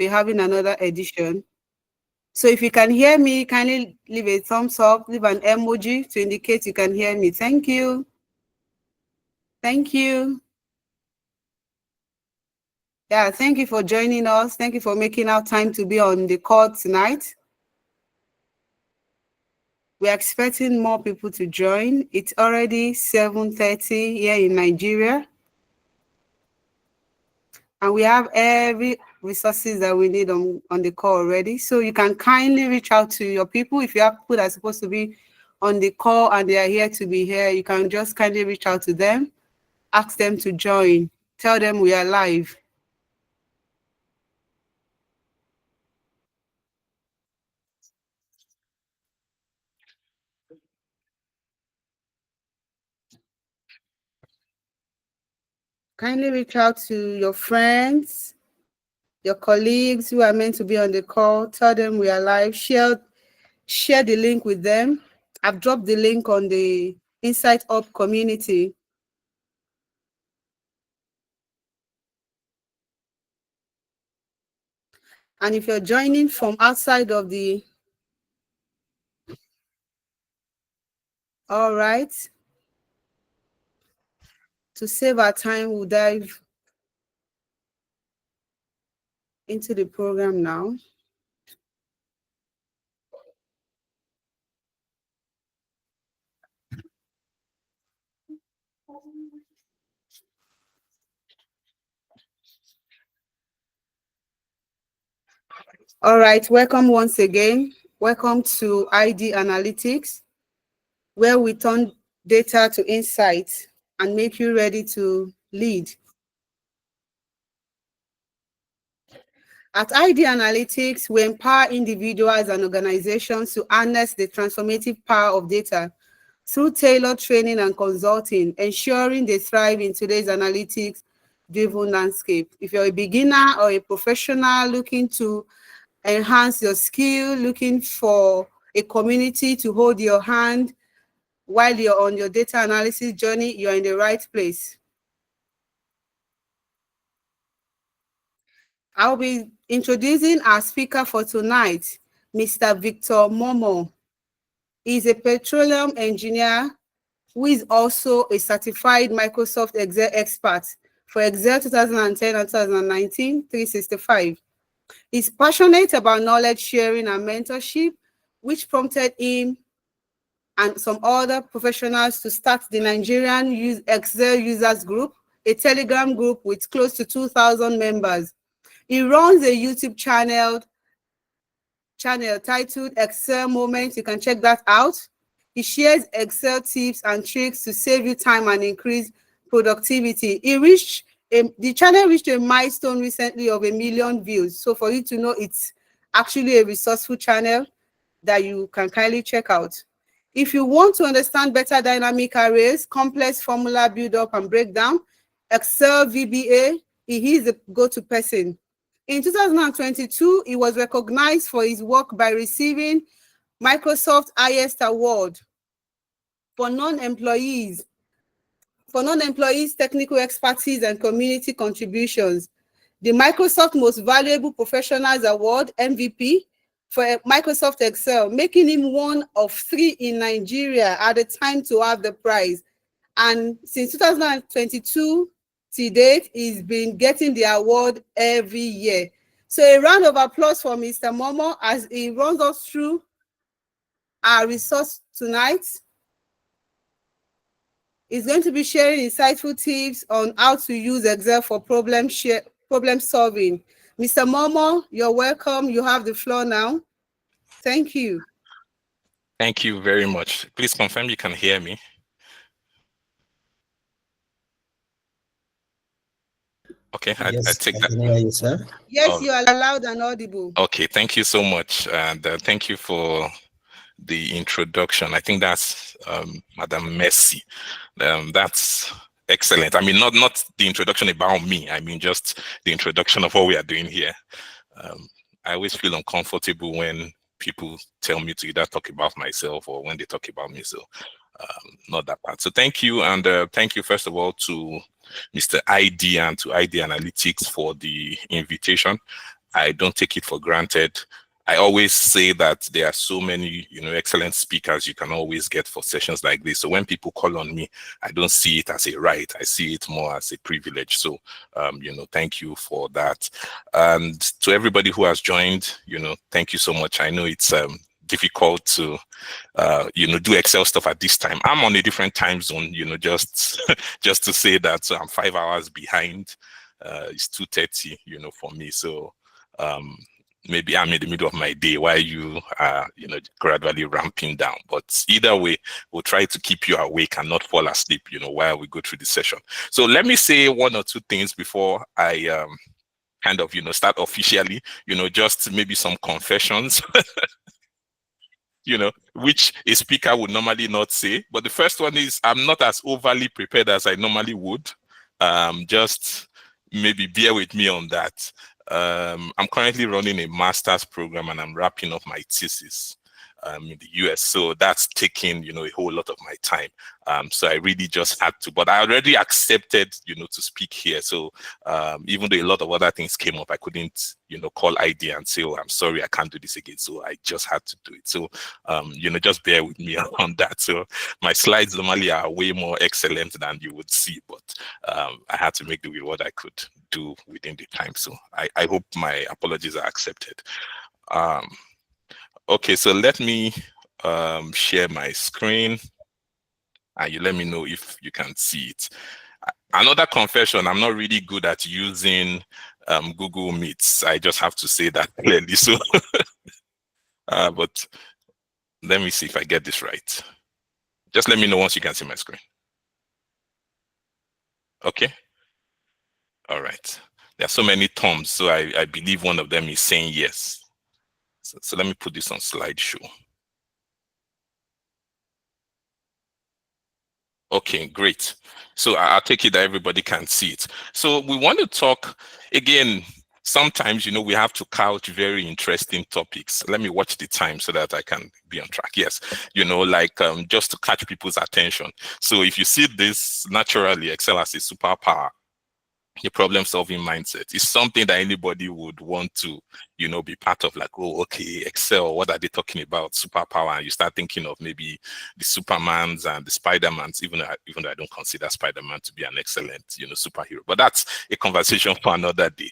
be having another edition. So if you can hear me, kindly leave a thumbs up, leave an emoji to indicate you can hear me. Thank you. Thank you. Yeah, thank you for joining us. Thank you for making out time to be on the call tonight. We're expecting more people to join. It's already 7:30 here in Nigeria. And we have every resources that we need on the call already. So you can kindly reach out to your people. If you have people that are supposed to be on the call and they are here to be here, you can just kindly reach out to them, ask them to join, tell them we are live. Kindly reach out to your friends, your colleagues who are meant to be on the call. Tell them we are live. Share the link with them. I've dropped the link on the Insight Up community. And if you're joining from outside of the... All right. To save our time, we'll dive into the program now. All right, welcome once again. Welcome to ID Analytics, where we turn data to insights and make you ready to lead. At ID Analytics, we empower individuals and organizations to harness the transformative power of data through tailored training and consulting, ensuring they thrive in today's analytics-driven landscape. If you're a beginner or a professional looking to enhance your skill, looking for a community to hold your hand while you're on your data analysis journey, you're in the right place. I'll be introducing our speaker for tonight, Mr. Victor Momoh. He's a petroleum engineer who is also a certified Microsoft Excel expert for Excel 2010 and 2019 365. He's passionate about knowledge sharing and mentorship, which prompted him and some other professionals to start the Nigerian Excel Users Group, a Telegram group with close to 2,000 members. He runs a YouTube channel titled Excel Moments. You can check that out. He shares Excel tips and tricks to save you time and increase productivity. The channel reached a milestone recently of 1 million views. So for you to know, it's actually a resourceful channel that you can kindly check out. If you want to understand better dynamic arrays, complex formula build-up and breakdown, Excel VBA, he is the go-to person. In 2022, he was recognized for his work by receiving Microsoft's highest award for non-employees technical expertise and community contributions, the Microsoft Most Valuable Professionals Award, MVP, for Microsoft Excel, making him one of 3 in Nigeria at the time to have the prize. And since 2022 to date, he's been getting the award every year. So a round of applause for Mr. Momoh as he runs us through our resource tonight. He's going to be sharing insightful tips on how to use Excel for problem solving. Mr. Momoh, you're welcome. You have the floor now. Thank you. Thank you very much. Please confirm you can hear me. Okay, yes, I take that. Hear you, sir. Yes, you are loud and audible. Okay, thank you so much. And thank you for the introduction. I think that's Madam Messi. That's excellent. I mean, not the introduction about me. I mean, just the introduction of what we are doing here. I always feel uncomfortable when people tell me to either talk about myself or when they talk about me. So not that part. So thank you. And thank you, first of all, to Mr. ID and to ID Analytics for the invitation. I don't take it for granted. I always say that there are so many, excellent speakers you can always get for sessions like this. So when people call on me, I don't see it as a right. I see it more as a privilege. So, thank you for that. And to everybody who has joined, thank you so much. I know it's difficult to do Excel stuff at this time. I'm on a different time zone, just just to say that. So I'm 5 hours behind. It's 2:30, for me. So maybe I'm in the middle of my day while you are, gradually ramping down. But either way, we'll try to keep you awake and not fall asleep, while we go through the session. So let me say one or two things before I kind of, start officially, just maybe some confessions. Which a speaker would normally not say. But the first one is I'm not as overly prepared as I normally would. Just maybe bear with me on that. I'm currently running a master's program and I'm wrapping up my thesis in the US. So that's taking, a whole lot of my time. So I really just had to, but I already accepted, to speak here. So even though a lot of other things came up, I couldn't, call ID and say, oh, I'm sorry, I can't do this again. So I just had to do it. So, just bear with me on that. So my slides normally are way more excellent than you would see, but I had to make do with what I could do within the time. So I hope my apologies are accepted. Okay, so let me share my screen and you let me know if you can see it. Another confession, I'm not really good at using Google Meets. I just have to say that clearly. So, but let me see if I get this right. Just let me know once you can see my screen. Okay. All right. There are so many thumbs, so I believe one of them is saying yes. So let me put this on slideshow. Okay, great. So I'll take it that everybody can see it. So we want to talk again. Sometimes, we have to couch very interesting topics. Let me watch the time so that I can be on track. Yes, like just to catch people's attention. So if you see this, naturally, Excel as a superpower. The problem-solving mindset is something that anybody would want to, be part of. Like, oh, okay, Excel, what are they talking about? Superpower, and you start thinking of maybe the Supermans and the Spider-Mans. Even though I don't consider Spider-Man to be an excellent, superhero. But that's a conversation for another day.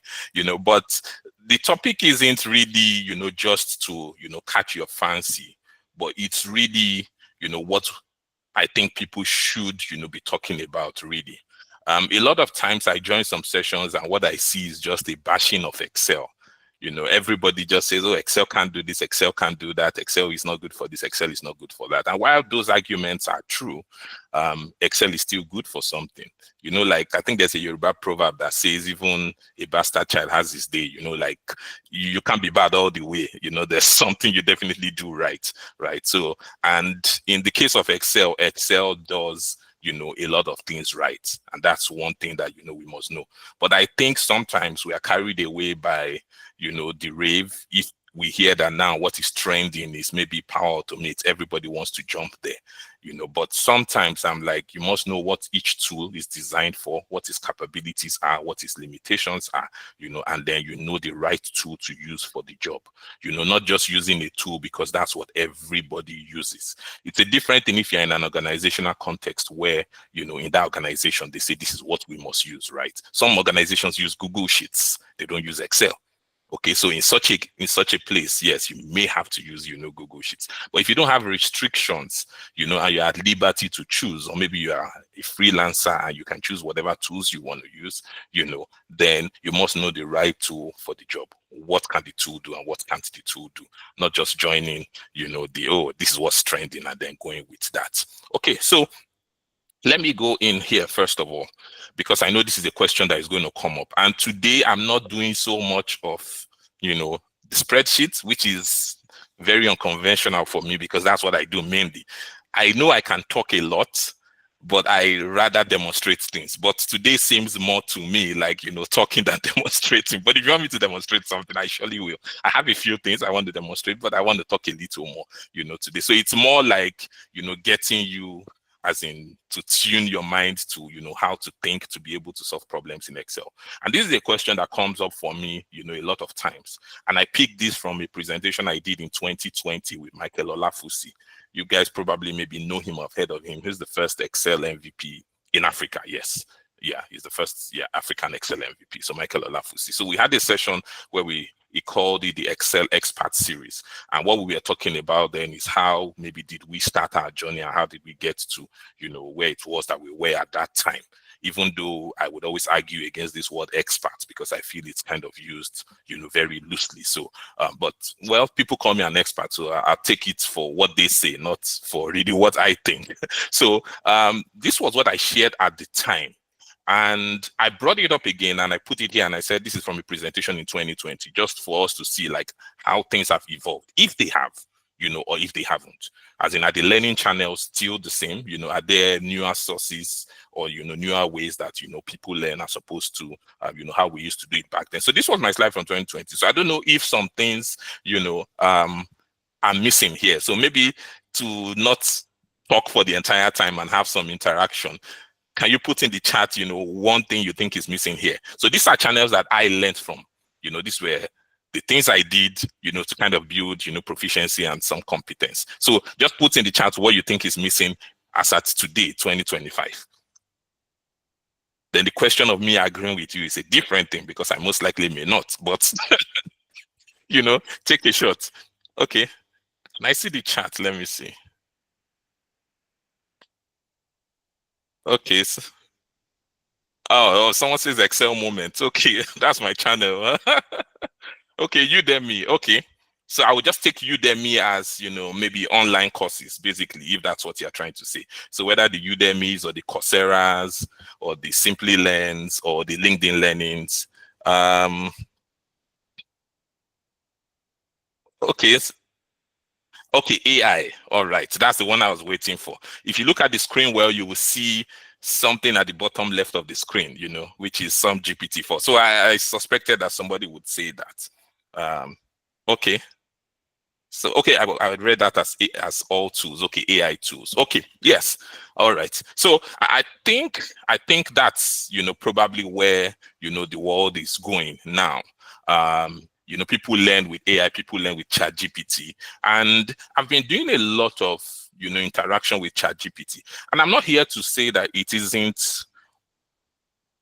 But the topic isn't really, just to, catch your fancy, but it's really, what I think people should, be talking about really. A lot of times I join some sessions and what I see is just a bashing of Excel. Everybody just says, oh, Excel can't do this, Excel can't do that, Excel is not good for this, Excel is not good for that. And while those arguments are true, Excel is still good for something. Like I think there's a Yoruba proverb that says even a bastard child has his day, like you can't be bad all the way. There's something you definitely do right? So, and in the case of Excel, Excel does a lot of things right. And that's one thing that, we must know. But I think sometimes we are carried away by, the rave. If we hear that now what is trending is maybe Power Automate, everybody wants to jump there, but sometimes I'm like, you must know what each tool is designed for, what its capabilities are, what its limitations are, and then the right tool to use for the job, not just using a tool because that's what everybody uses. It's a different thing if you're in an organizational context where, in that organization, they say this is what we must use, right? Some organizations use Google Sheets, they don't use Excel. Okay, so in such a place, yes, you may have to use, Google Sheets. But if you don't have restrictions, and you're at liberty to choose, or maybe you are a freelancer and you can choose whatever tools you want to use, then you must know the right tool for the job. What can the tool do and what can't the tool do? Not just joining, this is what's trending and then going with that. Okay, so let me go in here first of all, because I know this is a question that is going to come up. And today I'm not doing so much of, the spreadsheets, which is very unconventional for me because that's what I do mainly. I know I can talk a lot, but I rather demonstrate things. But today seems more to me like, talking than demonstrating. But if you want me to demonstrate something, I surely will. I have a few things I want to demonstrate, but I want to talk a little more, today. So it's more like, getting you as in to tune your mind to, how to think to be able to solve problems in Excel? And this is a question that comes up for me, a lot of times. And I picked this from a presentation I did in 2020 with Michael Olafusi. You guys probably maybe know him or have heard of him. He's the first Excel MVP in Africa. Yes. Yeah, he's the first African Excel MVP. So Michael Olafusi. So we had a session where he called it the Excel Expert Series. And what we were talking about then is how maybe did we start our journey and how did we get to, where it was that we were at that time. Even though I would always argue against this word expert because I feel it's kind of used, very loosely. So, but well, people call me an expert, so I'll take it for what they say, not for really what I think. So this was what I shared at the time. And I brought it up again and I put it here and I said, this is from a presentation in 2020, just for us to see like how things have evolved, if they have, or if they haven't. As in, are the learning channels still the same? Are there newer sources or, newer ways that, people learn as opposed to, how we used to do it back then? So this was my slide from 2020. So I don't know if some things, are missing here. So maybe to not talk for the entire time and have some interaction, can you put in the chat, one thing you think is missing here? So these are channels that I learned from, these were the things I did, to kind of build, proficiency and some competence. So just put in the chat what you think is missing as at today, 2025. Then the question of me agreeing with you is a different thing because I most likely may not, but, take a shot. Okay. Can I see the chat? Let me see. Okay. So, oh, someone says Excel moment. Okay, that's my channel. Okay, Udemy. Okay. So I would just take Udemy as, maybe online courses, basically, if that's what you're trying to say. So whether the Udemys or the Coursera's or the Simply Learns or the LinkedIn Learnings. Okay. Okay, AI. All right. That's the one I was waiting for. If you look at the screen well, you will see something at the bottom left of the screen, which is some GPT-4. So I suspected that somebody would say that. Okay. So, okay, I would read that as all tools. Okay, AI tools. Okay, yes. All right. So I think that's, probably where, the world is going now. People learn with AI, people learn with ChatGPT. And I've been doing a lot of, interaction with ChatGPT. And I'm not here to say that it isn't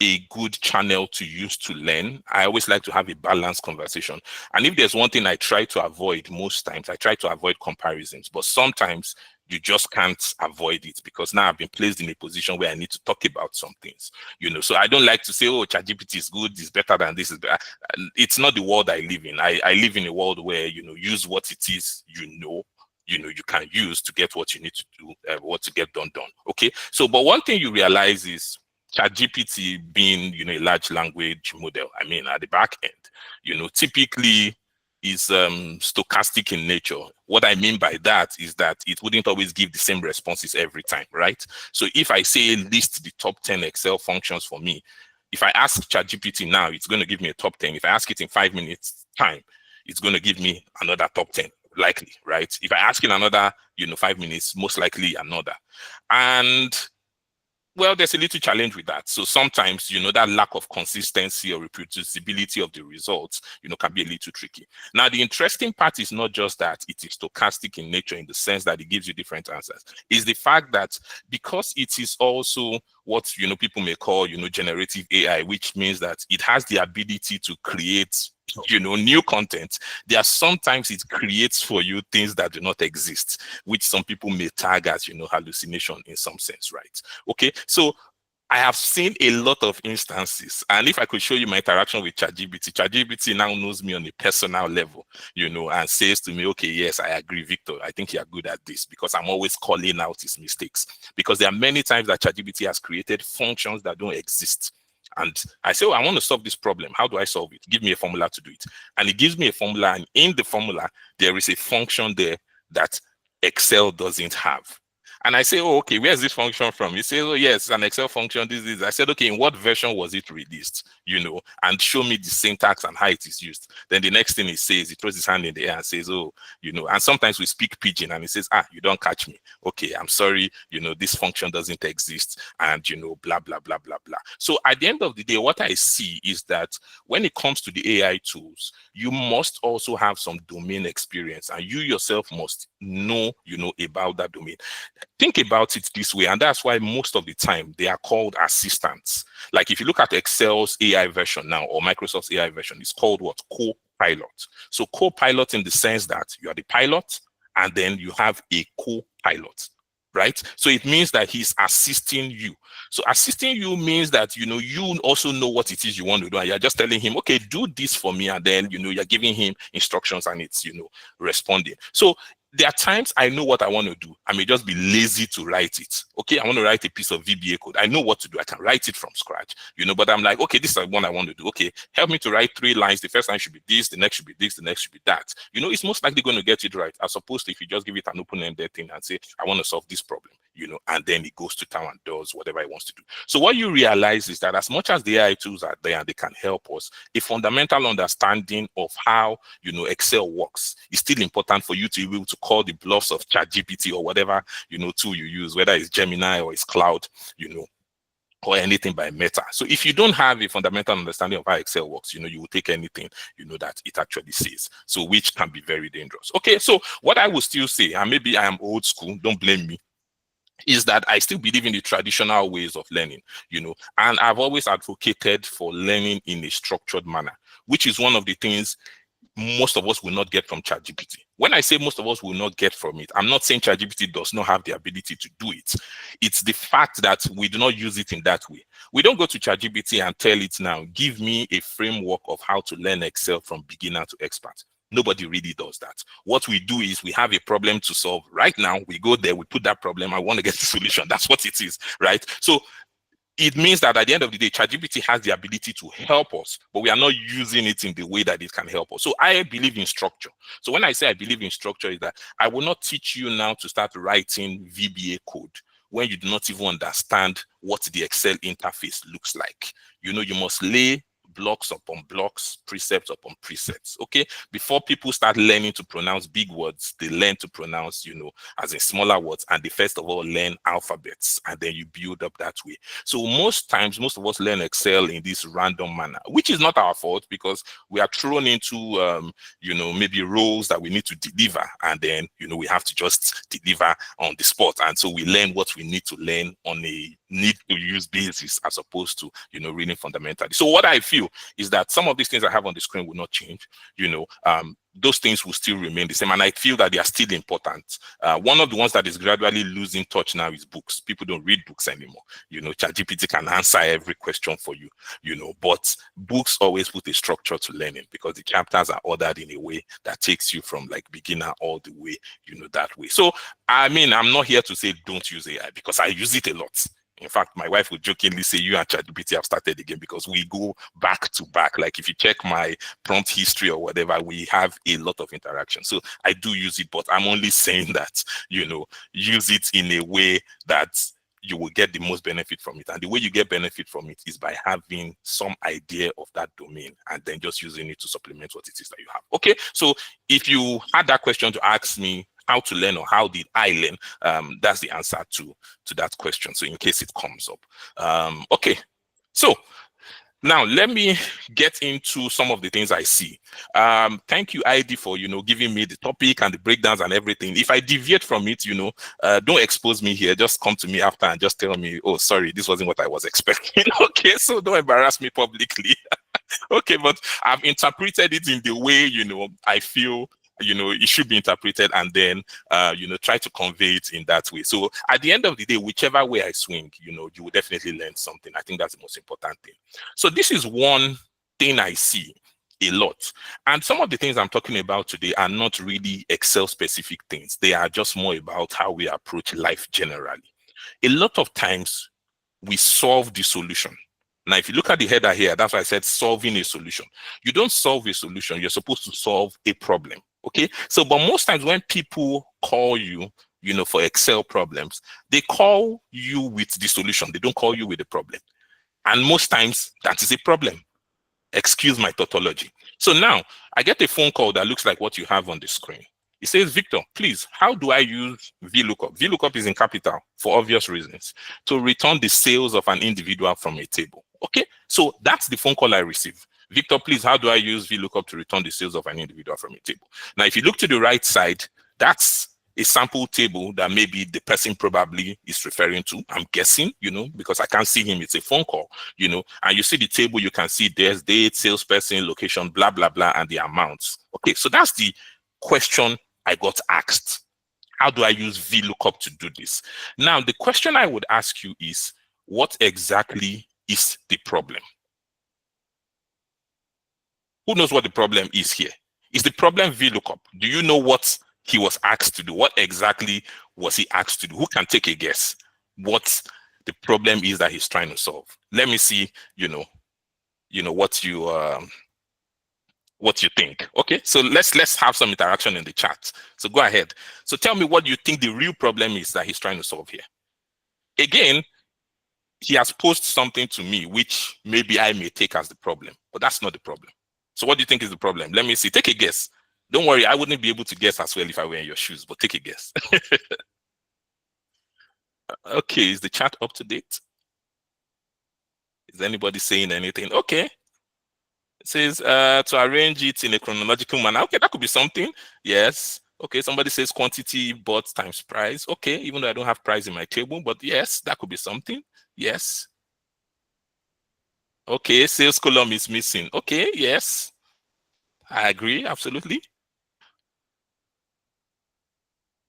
a good channel to use to learn. I always like to have a balanced conversation. And if there's one thing I try to avoid most times, I try to avoid comparisons. But sometimes you just can't avoid it because now I've been placed in a position where I need to talk about some things, So I don't like to say, oh, ChatGPT is good, it's better than this. It's not the world I live in. I live in a world where, use what it is, you can use to get what you need to do, what to get done. Okay. So, but one thing you realize is ChatGPT being, a large language model, at the back end, typically is stochastic in nature. What I mean by that is that it wouldn't always give the same responses every time, right? So if I say list the top 10 Excel functions for me, if I ask ChatGPT now, it's going to give me a top 10. If I ask it in 5 minutes time, it's going to give me another top 10, likely, right? If I ask in another, 5 minutes, most likely another. And well, there's a little challenge with that. So sometimes, that lack of consistency or reproducibility of the results, can be a little tricky. Now, the interesting part is not just that it is stochastic in nature in the sense that it gives you different answers. It's the fact that because it is also what, people may call, generative AI, which means that it has the ability to create new content. There are sometimes it creates for you things that do not exist, which some people may tag as, hallucination in some sense, right? Okay, so I have seen a lot of instances, and if I could show you my interaction with ChatGPT now knows me on a personal level, and says to me, okay, yes, I agree, Victor, I think you're good at this, because I'm always calling out his mistakes. Because there are many times that ChatGPT has created functions that don't exist. And I say, oh, I want to solve this problem. How do I solve it? Give me a formula to do it. And it gives me a formula. And in the formula, there is a function there that Excel doesn't have. And I say, oh, okay, where's this function from? He says, oh, yes, an Excel function. This is. I said, okay, in what version was it released? And show me the syntax and how it is used. Then the next thing he says, he throws his hand in the air and says, oh, and sometimes we speak pidgin and he says, you don't catch me. Okay, I'm sorry, this function doesn't exist, and blah, blah, blah, blah, blah. So at the end of the day, what I see is that when it comes to the AI tools, you must also have some domain experience, and you yourself must know, about that domain. Think about it this way, and that's why most of the time they are called assistants. Like if you look at Excel's AI version now, or Microsoft's AI version, it's called what? Co-pilot. So co-pilot in the sense that you are the pilot, and then you have a co-pilot, right? So it means that he's assisting you. So assisting you means that, you also know what it is you want to do, and you're just telling him, okay, do this for me, and then, you're giving him instructions, and it's, responding. So there are times I know what I want to do. I may just be lazy to write it. Okay, I want to write a piece of VBA code. I know what to do. I can write it from scratch, but I'm like, okay, this is the one I want to do. Okay, help me to write 3 lines. The first line should be this, the next should be this, the next should be that. It's most likely going to get it right, as opposed to if you just give it an open-ended thing and say, I want to solve this problem, and then it goes to town and does whatever it wants to do. So what you realize is that as much as the AI tools are there and they can help us, a fundamental understanding of how, Excel works is still important for you to be able to call the bluffs of ChatGPT or whatever, tool you use, whether it's Gemini or it's Cloud, or anything by Meta. So if you don't have a fundamental understanding of how Excel works, you will take anything, that it actually says. So which can be very dangerous. Okay, so what I will still say, and maybe I am old school, don't blame me, is that I still believe in the traditional ways of learning, and I've always advocated for learning in a structured manner, which is one of the things most of us will not get from ChatGPT. When I say most of us will not get from it, I'm not saying ChatGPT does not have the ability to do it. It's the fact that we do not use it in that way. We don't go to ChatGPT and tell it now, give me a framework of how to learn Excel from beginner to expert. Nobody really does that. What we do is we have a problem to solve right now. We go there, we put that problem, I want to get the solution. That's what it is, right? So it means that at the end of the day, ChatGPT has the ability to help us, but we are not using it in the way that it can help us. So I believe in structure. So when I say I believe in structure, is that I will not teach you now to start writing VBA code when you do not even understand what the Excel interface looks like. You must lay blocks upon blocks, precepts upon precepts. Okay, before people start learning to pronounce big words, they learn to pronounce, as in smaller words, and they first of all learn alphabets, and then you build up that way. So most times, most of us learn Excel in this random manner, which is not our fault, because we are thrown into, maybe roles that we need to deliver, and then, we have to just deliver on the spot, and so we learn what we need to learn on a need to use basis, as opposed to, reading fundamentally. So what I feel is that some of these things I have on the screen will not change. Those things will still remain the same, and I feel that they are still important. One of the ones that is gradually losing touch now is books. People don't read books anymore. ChatGPT can answer every question for you, but books always put a structure to learning, because the chapters are ordered in a way that takes you from like beginner all the way, that way. So, I mean, I'm not here to say don't use AI, because I use it a lot. In fact, my wife would jokingly say, you and ChatGPT have started again, because we go back to back. Like if you check my prompt history or whatever, we have a lot of interaction. So I do use it, but I'm only saying that, use it in a way that you will get the most benefit from it. And the way you get benefit from it is by having some idea of that domain and then just using it to supplement what it is that you have. Okay, so if you had that question to ask me, how to learn or how did I learn, that's the answer to that question. So in case it comes up. Okay, so now let me get into some of the things I see. Thank you, ID, for giving me the topic and the breakdowns and everything. If I deviate from it, don't expose me here. Just come to me after and just tell me, oh, sorry, this wasn't what I was expecting. Okay, so don't embarrass me publicly. Okay, but I've interpreted it in the way I feel it should be interpreted, and then try to convey it in that way. So at the end of the day, whichever way I swing, you will definitely learn something. I think that's the most important thing. So this is one thing I see a lot, and some of the things I'm talking about today are not really Excel specific things. They are just more about how we approach life generally. A lot of times we solve the solution. Now, if you look at the header here, that's why I said solving a solution. You don't solve a solution, you're supposed to solve a problem. Okay, so but most times when people call you, for Excel problems, they call you with the solution. They don't call you with the problem. And most times that is a problem. Excuse my tautology. So now I get a phone call that looks like what you have on the screen. It says, Victor, please, how do I use VLOOKUP? VLOOKUP is in capital for obvious reasons, to return the sales of an individual from a table. Okay, so that's the phone call I receive. Victor, please, how do I use VLOOKUP to return the sales of an individual from a table? Now, if you look to the right side, that's a sample table that maybe the person probably is referring to. I'm guessing, because I can't see him. It's a phone call, and you see the table, you can see there's date, salesperson, location, blah, blah, blah, and the amounts. Okay, so that's the question I got asked. How do I use VLOOKUP to do this? Now, the question I would ask you is, what exactly is the problem? Who knows what the problem is here? Is the problem VLOOKUP? Do you know what he was asked to do? What exactly was he asked to do? Who can take a guess what the problem is that he's trying to solve? Let me see, what you think. Okay, so let's have some interaction in the chat. So go ahead. So tell me what you think the real problem is that he's trying to solve here. Again, he has posed something to me which maybe I may take as the problem, but that's not the problem. So what do you think is the problem? Let me see. Take a guess. Don't worry, I wouldn't be able to guess as well if I were in your shoes, but take a guess. Okay, is the chat up to date? Is anybody saying anything? Okay. It says to arrange it in a chronological manner. Okay, that could be something. Yes. Okay, somebody says quantity bought times price. Okay, even though I don't have price in my table, but yes, that could be something. Yes. Okay, sales column is missing. Okay, yes. I agree, absolutely.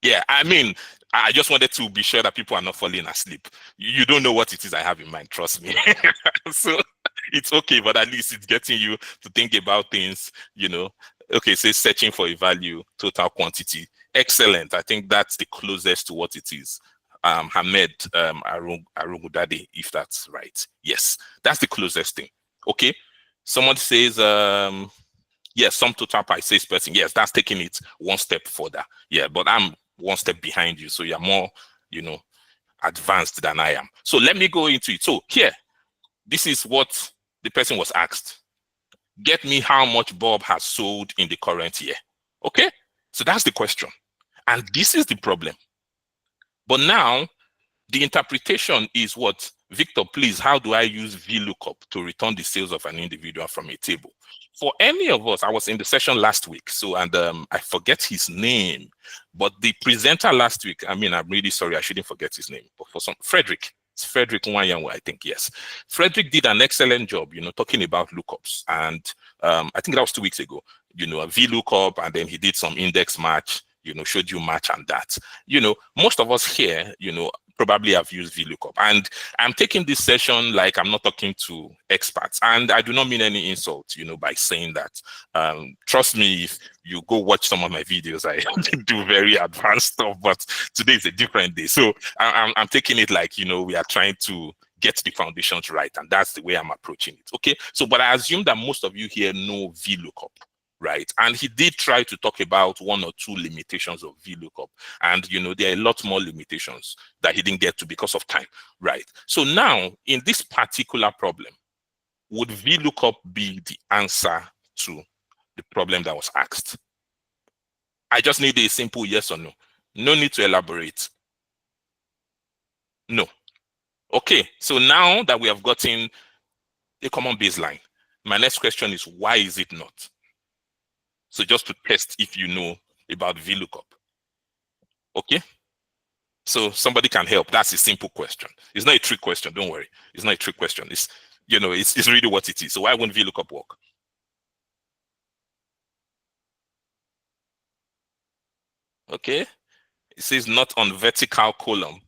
Yeah, I mean, I just wanted to be sure that people are not falling asleep. You don't know what it is I have in mind, trust me. So it's okay, but at least it's getting you to think about things, Okay, say searching for a value, total quantity. Excellent. I think that's the closest to what it is. Hamed Arungudade, if that's right. Yes, that's the closest thing. Okay. Someone says, yes, some total price says person. Yes, that's taking it one step further. Yeah, but I'm one step behind you. So you're more, advanced than I am. So let me go into it. So here, this is what the person was asked. Get me how much Bob has sold in the current year. Okay, so that's the question. And this is the problem. But now the interpretation is what? Victor, please, how do I use VLOOKUP to return the sales of an individual from a table? For any of us, I was in the session last week, and I forget his name, but the presenter last week, I'm really sorry, I shouldn't forget his name, but Frederick, it's Frederick Nwanyanwa, I think, yes. Frederick did an excellent job, talking about lookups, and I think that was 2 weeks ago, a VLOOKUP, and then he did some index match, showed you match and that. Most of us here, probably have used VLOOKUP. And I'm taking this session like I'm not talking to experts. And I do not mean any insult, by saying that. Trust me, if you go watch some of my videos, I do very advanced stuff, but today is a different day. So I'm taking it like, we are trying to get the foundations right. And that's the way I'm approaching it. Okay. So, but I assume that most of you here know VLOOKUP. Right. And he did try to talk about 1 or 2 limitations of VLOOKUP. And, there are a lot more limitations that he didn't get to because of time. Right. So now, in this particular problem, would VLOOKUP be the answer to the problem that was asked? I just need a simple yes or no. No need to elaborate. No. Okay. So now that we have gotten a common baseline, my next question is, why is it not? So just to test if you know about VLOOKUP. Okay? So somebody can help. That's a simple question. It's not a trick question. Don't worry. It's not a trick question. It's, it's really what it is. So why won't VLOOKUP work? Okay. It says not on vertical column.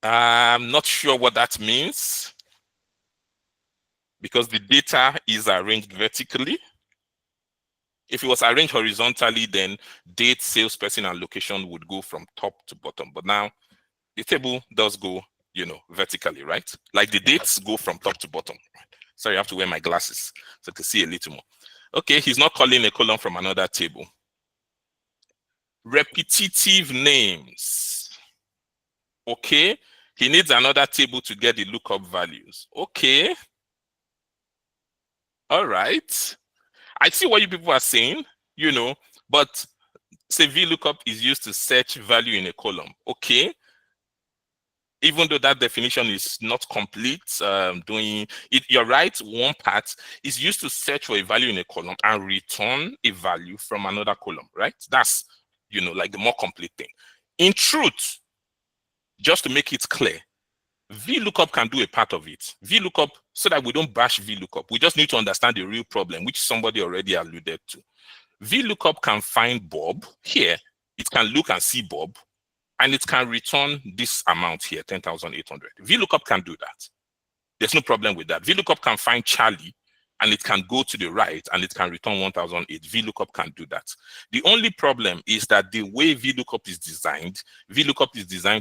I'm not sure what that means because the data is arranged vertically. If it was arranged horizontally, then date, salesperson, and location would go from top to bottom. But now the table does go, vertically, right? Like the dates go from top to bottom. Sorry, I have to wear my glasses so I can see a little more. Okay, he's not calling a column from another table. repetitive names. Okay, he needs another table to get the lookup values. Okay, all right. I see what you people are saying, but say VLOOKUP is used to search value in a column. Okay, even though that definition is not complete, doing it, you're right. One part is used to search for a value in a column and return a value from another column, right? That's, like the more complete thing. In truth, just to make it clear, VLOOKUP can do a part of it. VLOOKUP, so that we don't bash VLOOKUP, we just need to understand the real problem, which somebody already alluded to. VLOOKUP can find Bob here. It can look and see Bob, and it can return this amount here, 10,800. VLOOKUP can do that. There's no problem with that. VLOOKUP can find Charlie, and it can go to the right, and it can return 1,008. VLOOKUP can do that. The only problem is that the way VLOOKUP is designed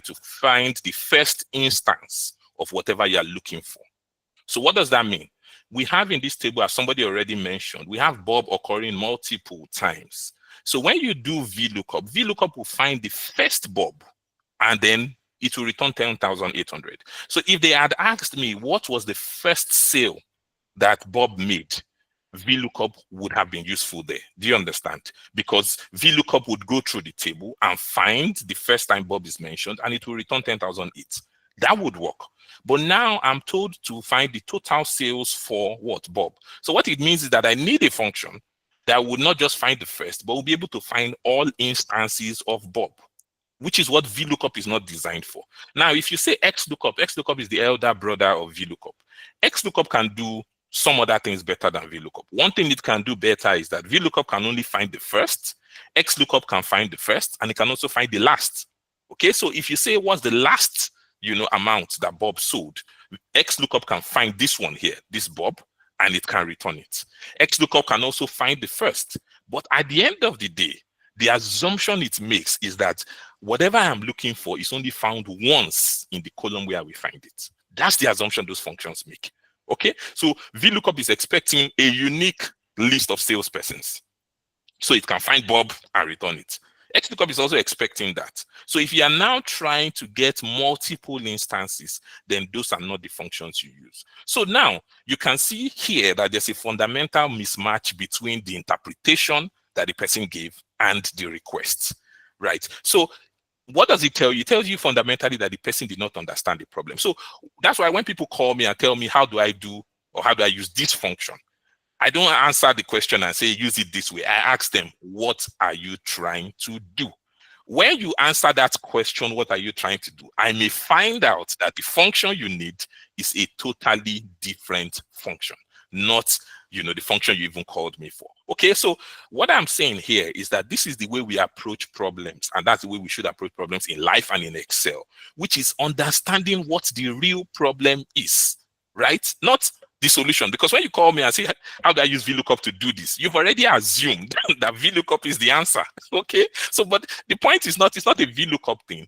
to find the first instance of whatever you're looking for. So what does that mean? We have in this table, as somebody already mentioned, we have Bob occurring multiple times. So when you do VLOOKUP will find the first Bob, and then it will return 10,800. So if they had asked me what was the first sale that Bob made, VLOOKUP would have been useful there. Do you understand? Because VLOOKUP would go through the table and find the first time Bob is mentioned, and it will return 10,008. That would work. But now I'm told to find the total sales for what? Bob. So what it means is that I need a function that would not just find the first, but will be able to find all instances of Bob, which is what VLOOKUP is not designed for. Now, if you say XLOOKUP is the elder brother of VLOOKUP. XLOOKUP can do some other things better than VLOOKUP. One thing it can do better is that VLOOKUP can only find the first, XLOOKUP can find the first, and it can also find the last. Okay, so if you say what's the last amount that Bob sold, XLOOKUP can find this one here, this Bob, and it can return it. XLOOKUP can also find the first. But at the end of the day, the assumption it makes is that whatever I'm looking for is only found once in the column where we find it. That's the assumption those functions make. Okay, so VLOOKUP is expecting a unique list of salespersons. So it can find Bob and return it. XLOOKUP is also expecting that. So if you are now trying to get multiple instances, then those are not the functions you use. So now you can see here that there's a fundamental mismatch between the interpretation that the person gave and the requests, right? So what does it tell you? It tells you fundamentally that the person did not understand the problem. So that's why when people call me and tell me, how do I use this function? I don't answer the question and say, use it this way. I ask them, what are you trying to do? When you answer that question, what are you trying to do? I may find out that the function you need is a totally different function, not the function you even called me for. Okay, so what I'm saying here is that this is the way we approach problems, and that's the way we should approach problems in life and in Excel, which is understanding what the real problem is, right? Not the solution. Because when you call me and say, how do I use VLOOKUP to do this? You've already assumed that VLOOKUP is the answer. Okay, so but the point is it's not a VLOOKUP thing.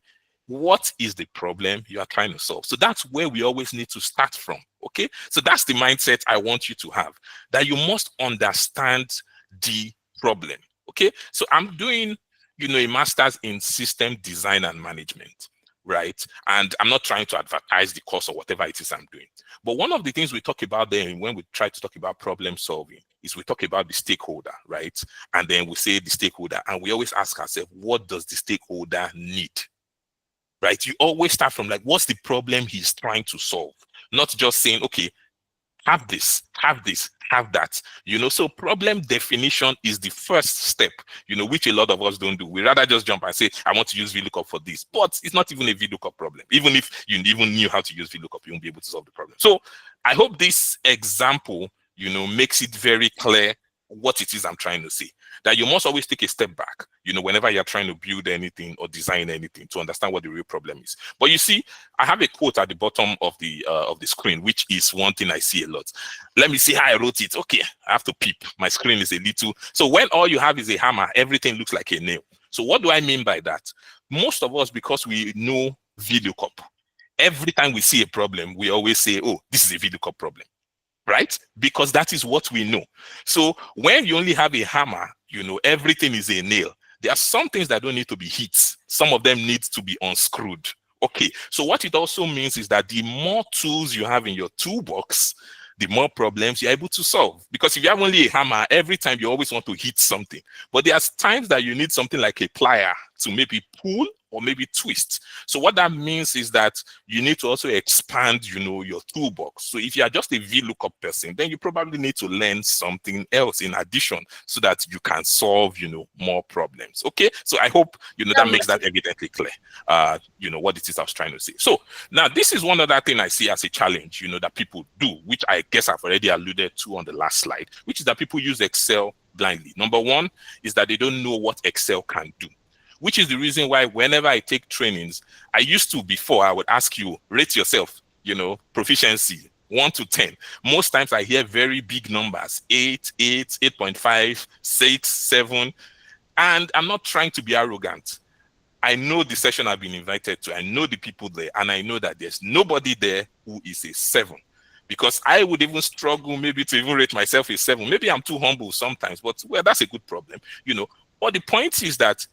What is the problem you are trying to solve? So that's where we always need to start from. Okay, so that's the mindset I want you to have, that you must understand the problem. Okay, so I'm doing a master's in system design and management, right? And I'm not trying to advertise the course or whatever it is I'm doing. But one of the things we talk about there when we try to talk about problem solving is we talk about the stakeholder, right? And then we say the stakeholder, and we always ask ourselves, what does the stakeholder need? Right? You always start from like, what's the problem he's trying to solve? Not just saying, okay, have this, have that. So problem definition is the first step, which a lot of us don't do. We rather just jump and say, I want to use VLOOKUP for this. But it's not even a VLOOKUP problem. Even if you even knew how to use VLOOKUP, you won't be able to solve the problem. So I hope this example, makes it very clear what it is I'm trying to say. That you must always take a step back, whenever you're trying to build anything or design anything, to understand what the real problem is. But you see, I have a quote at the bottom of the screen, which is one thing I see a lot. Let me see how I wrote it. Okay, I have to peep. My screen is a little. So when all you have is a hammer, everything looks like a nail. So what do I mean by that? Most of us, because we know VLOOKUP, every time we see a problem, we always say, oh, this is a VLOOKUP problem. Right? Because that is what we know. So when you only have a hammer, everything is a nail. There are some things that don't need to be hit. Some of them need to be unscrewed. Okay, so what it also means is that the more tools you have in your toolbox, the more problems you're able to solve. Because if you have only a hammer, every time you always want to hit something. But there's times that you need something like a plier to maybe pull or maybe twist. So what that means is that you need to also expand, your toolbox. So if you are just a VLOOKUP person, then you probably need to learn something else in addition so that you can solve, more problems. Okay, so I hope, that makes that evidently clear, what it is I was trying to say. So now this is one other thing I see as a challenge, that people do, which I guess I've already alluded to on the last slide, which is that people use Excel blindly. Number one is that they don't know what Excel can do, which is the reason why whenever I take trainings, I used to before, I would ask you, rate yourself, proficiency, 1 to 10. Most times I hear very big numbers, 8, 8.5, 6, 7. And I'm not trying to be arrogant. I know the session I've been invited to. I know the people there. And I know that there's nobody there who is a 7. Because I would even struggle maybe to even rate myself a 7. Maybe I'm too humble sometimes, but well, that's a good problem, But the point is that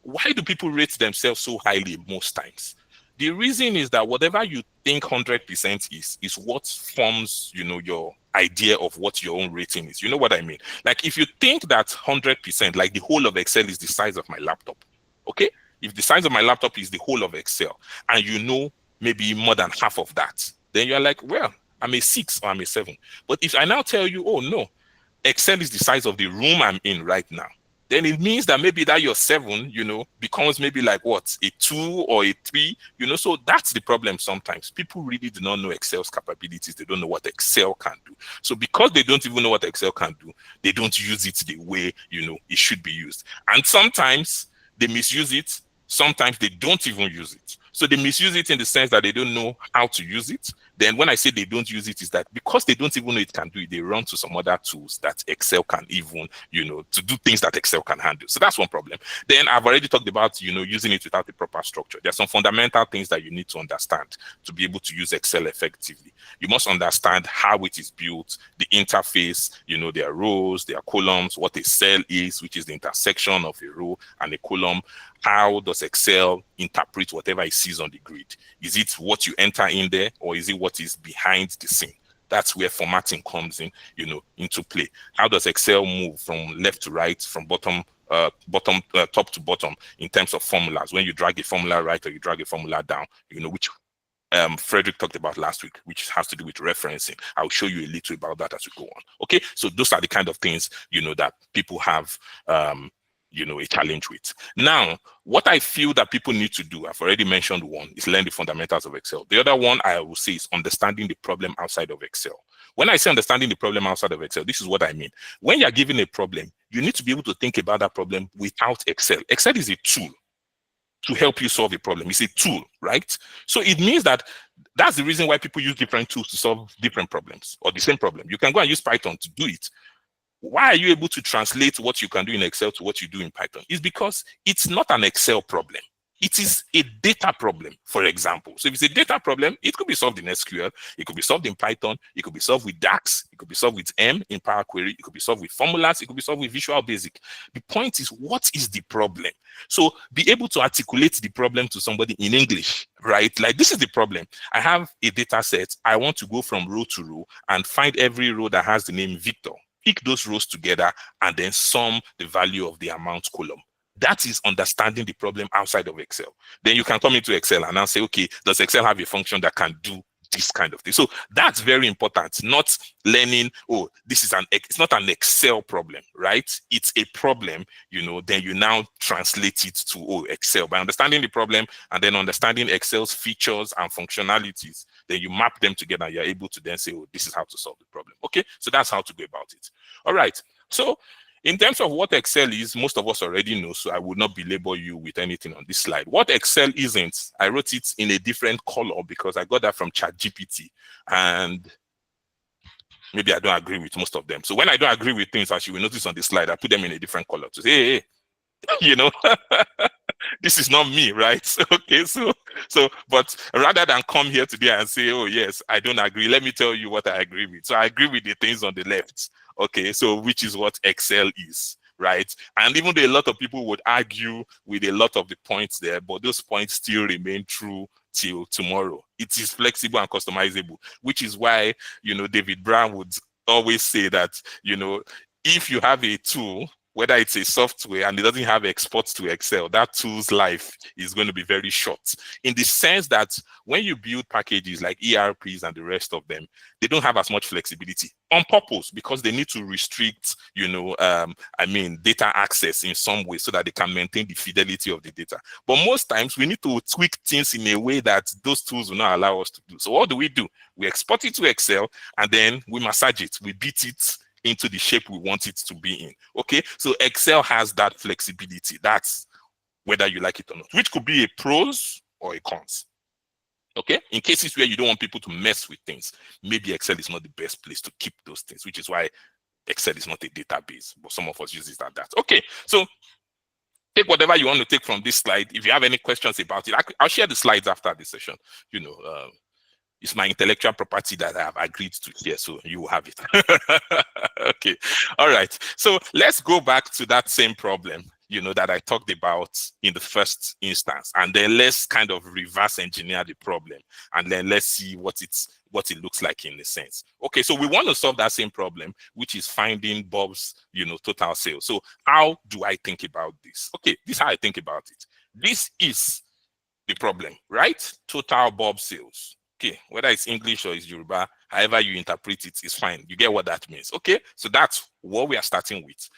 why do people rate themselves so highly most times? The reason is that whatever you think 100% is what forms, your idea of what your own rating is. You know what I mean? Like if you think that 100%, like the whole of Excel is the size of my laptop, okay? If the size of my laptop is the whole of Excel and maybe more than half of that, then you're like, well, I'm a 6 or I'm a 7. But if I now tell you, oh no, Excel is the size of the room I'm in right now, then it means that maybe that your 7, becomes maybe like what, a 2 or a 3, so that's the problem sometimes. People really do not know Excel's capabilities. They don't know what Excel can do. So because they don't even know what Excel can do, they don't use it the way, it should be used. And sometimes they misuse it. Sometimes they don't even use it. So they misuse it in the sense that they don't know how to use it. Then when I say they don't use it, is that because they don't even know it can do it, they run to some other tools that Excel can even, to do things that Excel can handle. So that's one problem. Then I've already talked about, using it without a proper structure. There's some fundamental things that you need to understand to be able to use Excel effectively. You must understand how it is built, the interface, their rows, their columns, what a cell is, which is the intersection of a row and a column. How does Excel interpret whatever it sees on the grid? Is it what you enter in there, or is it what is behind the scene? That's where formatting comes in, into play. How does Excel move from left to right, from top to bottom in terms of formulas? When you drag a formula right or you drag a formula down, which Frederick talked about last week, which has to do with referencing. I'll show you a little about that as we go on. Okay, so those are the kind of things, that people have a challenge with. Now, what I feel that people need to do, I've already mentioned one, is learn the fundamentals of Excel. The other one I will say is understanding the problem outside of Excel. When I say understanding the problem outside of Excel, this is what I mean. When you're given a problem, you need to be able to think about that problem without Excel. Excel is a tool to help you solve a problem. It's a tool, right? So it means that that's the reason why people use different tools to solve different problems or the same problem. You can go and use Python to do it. Why are you able to translate what you can do in Excel to what you do in Python? It's because it's not an Excel problem. It is a data problem, for example. So if it's a data problem, it could be solved in SQL, it could be solved in Python, it could be solved with DAX, it could be solved with M in Power Query, it could be solved with formulas, it could be solved with Visual Basic. The point is, what is the problem? So be able to articulate the problem to somebody in English, right? Like, this is the problem. I have a data set. I want to go from row to row and find every row that has the name Victor. Pick those rows together and then sum the value of the amount column. That is understanding the problem outside of Excel. Then you can come into Excel and now say, okay, does Excel have a function that can do this kind of thing? So that's very important. Not learning, oh, it's not an Excel problem, right? It's a problem, then you now translate it to, Excel. By understanding the problem and then understanding Excel's features and functionalities, then you map them together and you're able to then say, oh, this is how to solve the problem. Okay, so that's how to go about it. All right, so in terms of what Excel is, most of us already know, so I would not belabor you with anything on this slide. What Excel isn't, I wrote it in a different color because I got that from ChatGPT, and maybe I don't agree with most of them. So when I don't agree with things, as you will notice on the slide, I put them in a different color to say, hey, this is not me, right? Okay, so but rather than come here today and say, oh yes, I don't agree, let me tell you what I agree with. So I agree with the things on the left. Okay, so which is what Excel is, right? And even though a lot of people would argue with a lot of the points there, but those points still remain true till tomorrow. It is flexible and customizable, which is why, David Brown would always say that, if you have a tool, whether it's a software and it doesn't have exports to Excel, that tool's life is going to be very short, in the sense that when you build packages like ERPs and the rest of them, they don't have as much flexibility on purpose, because they need to restrict, data access in some way so that they can maintain the fidelity of the data. But most times we need to tweak things in a way that those tools will not allow us to do. So what do? We export it to Excel, and then we massage it, we beat it into the shape we want it to be in. Okay, so Excel has that flexibility. That's whether you like it or not, which could be a pros or a cons. Okay, in cases where you don't want people to mess with things, maybe Excel is not the best place to keep those things, which is why Excel is not a database, but some of us use it as that. Okay, so take whatever you want to take from this slide. If you have any questions about it, I'll share the slides after this session. It's my intellectual property that I have agreed to share, so you will have it. Okay, all right. So let's go back to that same problem, that I talked about in the first instance, and then let's kind of reverse engineer the problem, and then let's see what it looks like in a sense. Okay, so we want to solve that same problem, which is finding Bob's, total sales. So how do I think about this? Okay, this is how I think about it. This is the problem, right? Total Bob sales. Okay, whether it's English or it's Yoruba, however you interpret it is fine. You get what that means. Okay, so that's what we are starting with.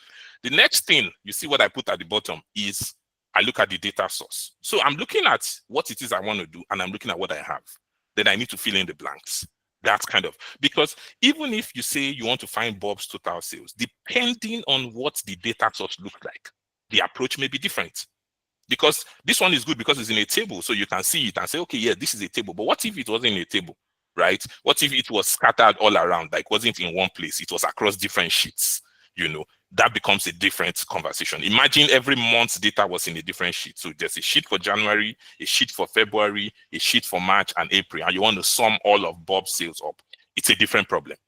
The next thing, you see what I put at the bottom, is I look at the data source. So I'm looking at what it is I want to do, and I'm looking at what I have. Then I need to fill in the blanks. That's kind of, because even if you say you want to find Bob's total sales, depending on what the data source looks like, the approach may be different. Because this one is good because it's in a table, so you can see it and say, okay, yeah, this is a table. But what if it wasn't in a table, right? What if it was scattered all around, like wasn't in one place, it was across different sheets? That becomes a different conversation. Imagine every month's data was in a different sheet. So there's a sheet for January, a sheet for February, a sheet for March and April, and you want to sum all of Bob's sales up. It's a different problem.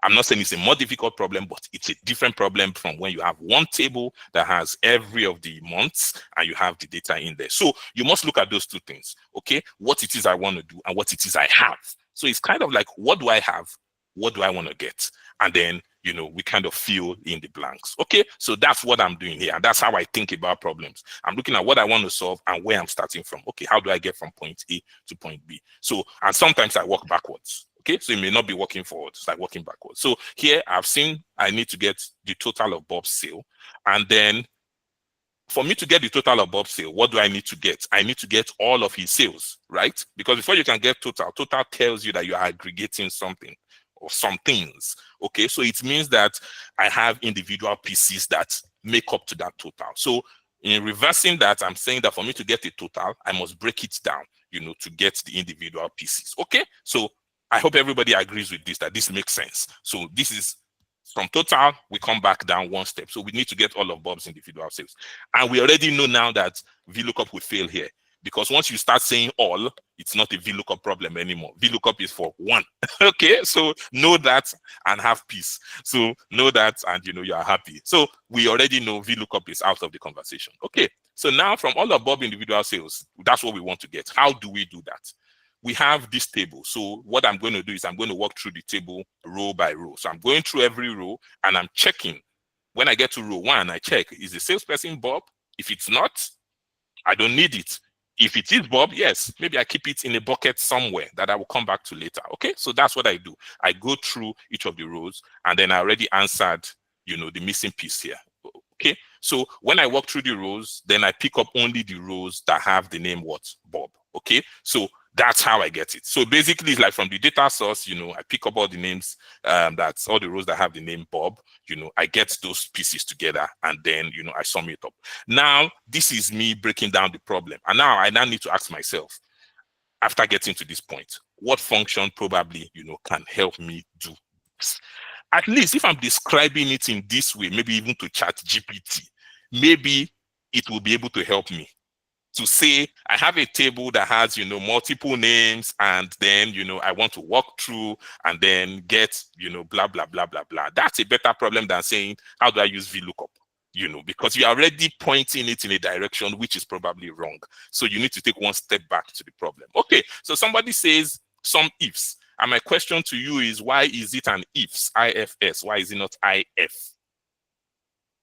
I'm not saying it's a more difficult problem, but it's a different problem from when you have one table that has every of the months and you have the data in there. So you must look at those two things, okay? What it is I want to do and what it is I have. So it's kind of like, what do I have? What do I want to get? And then, we kind of fill in the blanks, okay? So that's what I'm doing here. And that's how I think about problems. I'm looking at what I want to solve and where I'm starting from. Okay, how do I get from point A to point B? So, and sometimes I work backwards. Okay, so it may not be working forward, it's like working backwards. So here I've seen I need to get the total of Bob's sale. And then for me to get the total of Bob's sale, what do I need to get? I need to get all of his sales, right? Because before you can get total tells you that you are aggregating something or some things. Okay, so it means that I have individual pieces that make up to that total. So in reversing that, I'm saying that for me to get a total, I must break it down, to get the individual pieces. Okay, so I hope everybody agrees with this, that this makes sense. So this is from total, we come back down one step. So we need to get all of Bob's individual sales. And we already know now that VLOOKUP will fail here, because once you start saying all, it's not a VLOOKUP problem anymore. VLOOKUP is for one. Okay, so know that and have peace. So know that and you are happy. So we already know VLOOKUP is out of the conversation. Okay, so now from all of Bob individual sales, that's what we want to get. How do we do that? We have this table. So what I'm going to do is I'm going to walk through the table row by row. So I'm going through every row and I'm checking. When I get to row 1, I check, is the salesperson Bob? If it's not, I don't need it. If it is Bob, yes, maybe I keep it in a bucket somewhere that I will come back to later. Okay, so that's what I do. I go through each of the rows and then I already answered, the missing piece here. Okay, so when I walk through the rows, then I pick up only the rows that have the name what? Bob. Okay, so that's how I get it. So basically, it's like from the data source, I pick up all the names, that's all the rows that have the name Bob, I get those pieces together and then, I sum it up. Now, this is me breaking down the problem. And now I need to ask myself, after getting to this point, what function probably, can help me do this? At least if I'm describing it in this way, maybe even to ChatGPT, maybe it will be able to help me. To say I have a table that has multiple names and then I want to walk through and then get blah blah blah blah blah. That's a better problem than saying how do I use VLOOKUP. you know, because you're already pointing it in a direction which is probably wrong. So you need to take one step back to the problem. Okay, so somebody says some ifs. And my question to you is, why is it an ifs, IFS? Why is it not IF?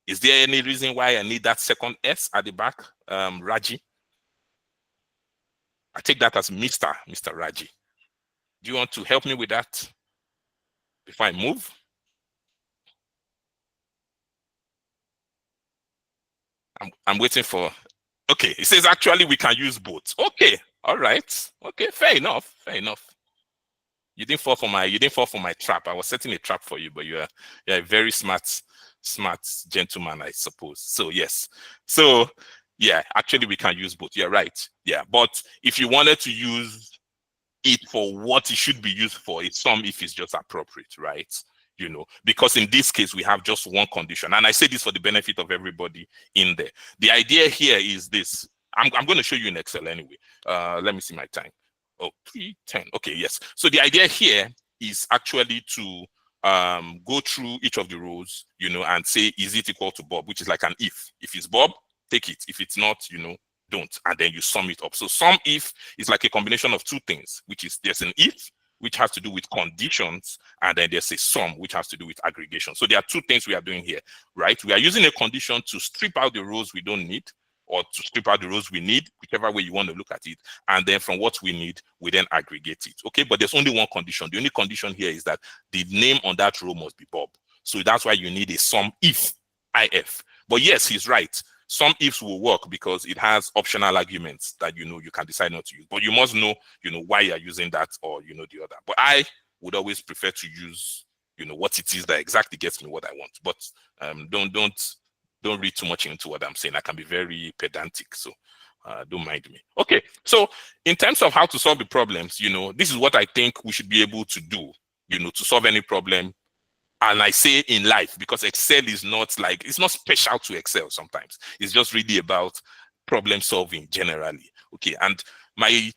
Is there any reason why I need that second S at the back, Raji? I take that as Mr. Raji. Do you want to help me with that before I move? I'm waiting for, okay, it says actually we can use both. Okay, all right. Okay, fair enough, fair enough. You didn't fall for my trap. I was setting a trap for you, but you're a very smart gentleman, I suppose. So yes. So yeah, actually we can use both. You're right. Yeah, but if you wanted to use it for what it should be used for, it's some if it's just appropriate, right? You know, because in this case we have just one condition, and I say this for the benefit of everybody in there. The idea here is this. I'm going to show you in Excel anyway. Let me see my time. Oh, 3:10. Okay, yes. So the idea here is actually to go through each of the rows, you know, and say, is it equal to Bob, which is like an if. If it's Bob, take it. If it's not, you know, don't. And then you sum it up. So sum if is like a combination of two things, which is there's an if, which has to do with conditions, and then there's a sum, which has to do with aggregation. So there are two things we are doing here, right? We are using a condition to strip out the rows we don't need, or to strip out the rows we need, whichever way you want to look at it. And then from what we need, we then aggregate it. Okay, but there's only one condition. The only condition here is that the name on that row must be Bob. So that's why you need a sum if, IF. But yes, he's right. Some ifs will work because it has optional arguments that, you know, you can decide not to use. But you must know, you know, why you're using that or, you know, the other. But I would always prefer to use, you know, what it is that exactly gets me what I want. But don't read too much into what I'm saying. I can be very pedantic, so don't mind me. Okay, so in terms of how to solve the problems, you know, this is what I think we should be able to do, you know, to solve any problem. And I say in life, because Excel is not like, it's not special to Excel sometimes. It's just really about problem solving generally. Okay, and my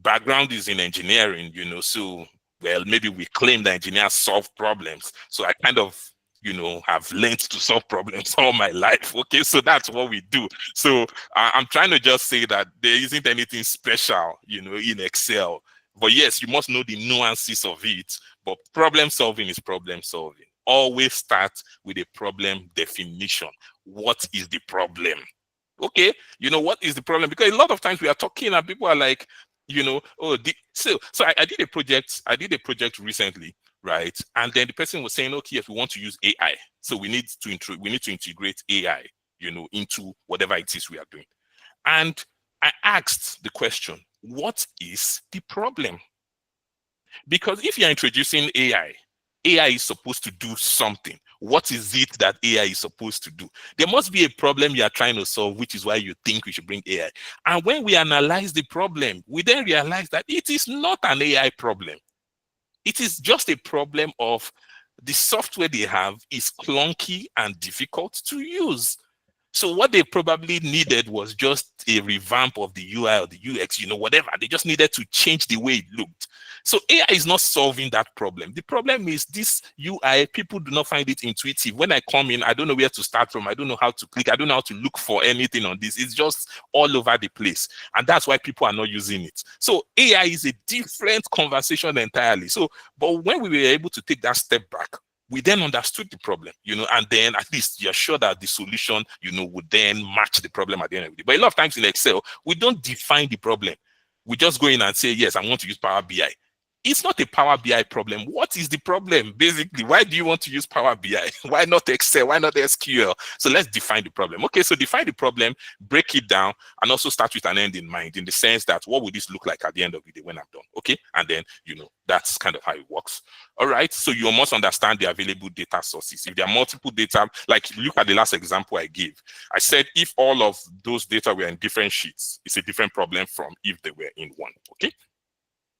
background is in engineering, you know, so, well, maybe we claim that engineers solve problems. So I kind of, you know, have learned to solve problems all my life. Okay, so that's what we do. So I'm trying to just say that there isn't anything special, you know, in Excel. But yes, you must know the nuances of it. But problem solving is problem solving. Always start with a problem definition. What is the problem? Okay, you know, what is the problem? Because a lot of times we are talking and people are like, you know, oh, so I did a project recently, right? And then the person was saying, okay, if we want to use AI, so we need to integrate AI, you know, into whatever it is we are doing. And I asked the question, what is the problem? Because if you're introducing AI is supposed to do something. What is it that AI is supposed to do? There must be a problem you are trying to solve, which is why you think we should bring AI. And when we analyze the problem, we then realize that it is not an AI problem. It is just a problem of the software they have is clunky and difficult to use. So what they probably needed was just a revamp of the UI or the UX, you know, whatever. They just needed to change the way it looked. So AI is not solving that problem. The problem is this UI, people do not find it intuitive. When I come in, I don't know where to start from. I don't know how to click. I don't know how to look for anything on this. It's just all over the place. And that's why people are not using it. So AI is a different conversation entirely. So, but when we were able to take that step back, we then understood the problem, you know, and then at least you're sure that the solution, you know, would then match the problem at the end of the day. But a lot of times in Excel, we don't define the problem. We just go in and say, yes, I want to use Power BI. It's not a Power BI problem. What is the problem? Basically, why do you want to use Power BI? Why not Excel? Why not SQL? So let's define the problem. Okay, so define the problem, break it down, and also start with an end in mind, in the sense that what would this look like at the end of the day when I'm done? Okay, and then, you know, that's kind of how it works. All right, so you must understand the available data sources. If there are multiple data, like look at the last example I gave. I said if all of those data were in different sheets, it's a different problem from if they were in one. Okay.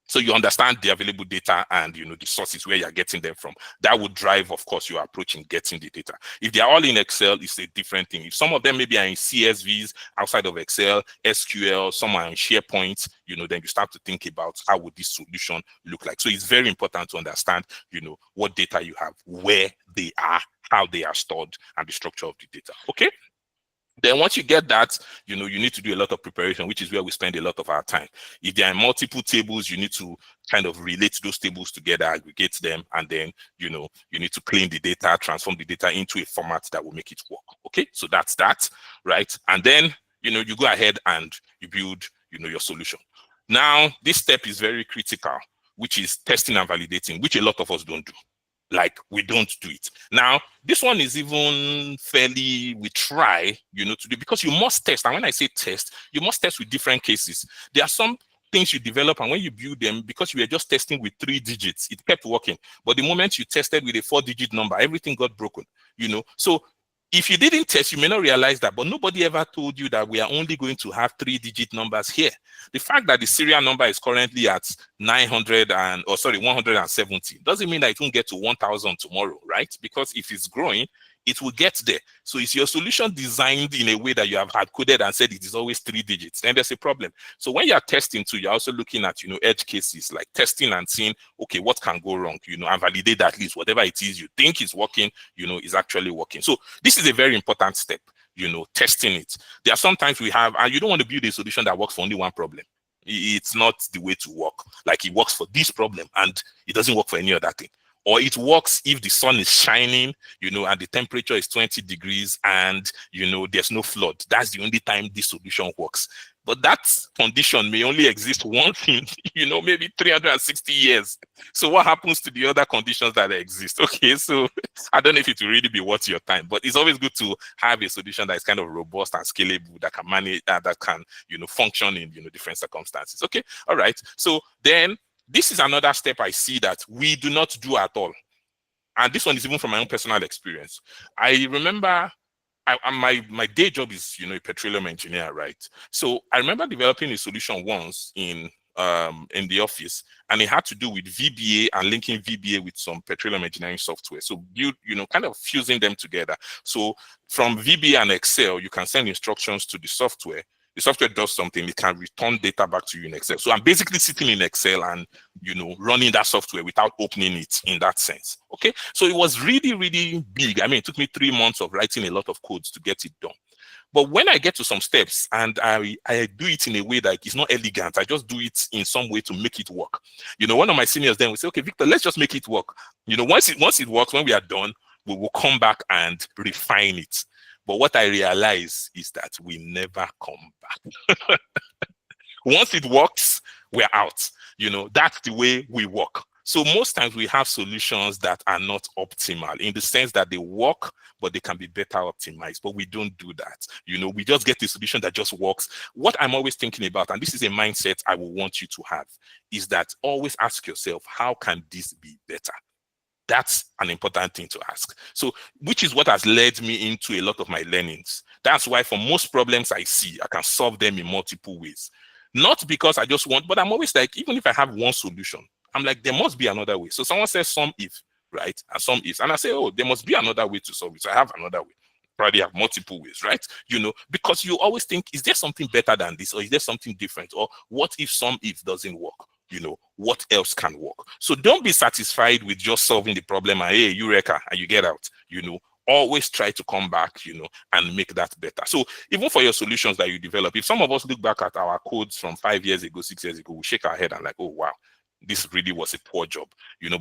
So you understand the available data and the sources where you're getting them from. That would drive, of course, your approach in getting the data. If they're all in Excel, it's a different thing. If some of them maybe are in CSVs outside of Excel, SQL, some are in SharePoint, then you start to think about how would this solution look like. So it's very important to understand, what data you have, where they are, how they are stored, and the structure of the data. Okay. Then once you get that, you need to do a lot of preparation, which is where we spend a lot of our time. If there are multiple tables, you need to kind of relate those tables together, aggregate them, and then, you need to clean the data, transform the data into a format that will make it work. Okay, so that's that, right? And then, you go ahead and you build, your solution. Now, this step is very critical, which is testing and validating, which a lot of us don't do. Like, we don't do it. Now, this one is even fairly, we try, to do, because you must test. And when I say test, you must test with different cases. There are some things you develop, and when you build them, because you were just testing with 3 digits, it kept working. But the moment you tested with a 4-digit number, everything got broken, So if you didn't test, you may not realize that, but nobody ever told you that we are only going to have 3-digit numbers here. The fact that the serial number is currently at 170 doesn't mean that it won't get to 1,000 tomorrow, right? Because if it's growing, it will get there. So is your solution designed in a way that you have hard coded and said it is always 3 digits? Then there's a problem. So when you're testing too, you're also looking at, edge cases, like testing and seeing, okay, what can go wrong, and validate that at least whatever it is you think is working, is actually working. So this is a very important step, testing it. There are sometimes we have, and you don't want to build a solution that works for only one problem. It's not the way to work. Like, it works for this problem and it doesn't work for any other thing. Or it works if the sun is shining, and the temperature is 20 degrees and, there's no flood. That's the only time this solution works. But that condition may only exist once in, maybe 360 years. So what happens to the other conditions that exist? Okay, so I don't know if it will really be worth your time, but it's always good to have a solution that is kind of robust and scalable, that can manage, that can, function in, different circumstances. Okay, all right. So then, this is another step I see that we do not do at all. And this one is even from my own personal experience. I remember my day job is, a petroleum engineer, right? So I remember developing a solution once in the office, and it had to do with VBA and linking VBA with some petroleum engineering software. So build, kind of fusing them together. So from VBA and Excel, you can send instructions to the software. The software does something, it can return data back to you in Excel. So I'm basically sitting in Excel and, running that software without opening it in that sense. Okay. So it was really, really big. I mean, it took me 3 months of writing a lot of codes to get it done. But when I get to some steps and I do it in a way that is not elegant, I just do it in some way to make it work. One of my seniors then will say, okay, Victor, let's just make it work. Once it works, when we are done, we will come back and refine it. But what I realize is that we never come back. Once it works, we're out. That's the way we work. So most times we have solutions that are not optimal in the sense that they work, but they can be better optimized. But we don't do that. We just get a solution that just works. What I'm always thinking about, and this is a mindset I will want you to have, is that always ask yourself, how can this be better? That's an important thing to ask. So, which is what has led me into a lot of my learnings. That's why for most problems I see, I can solve them in multiple ways. Not because I just want, but I'm always like, even if I have one solution, I'm like, there must be another way. So someone says some if, right? And some ifs. And I say, oh, there must be another way to solve it. So I have another way. Probably have multiple ways, right? Because you always think, is there something better than this? Or is there something different? Or what if some if doesn't work? What else can work? So don't be satisfied with just solving the problem and hey, eureka, and you get out. Always try to come back, and make that better. So even for your solutions that you develop, if some of us look back at our codes from 5 years ago, 6 years ago, we shake our head and like, oh wow, this really was a poor job,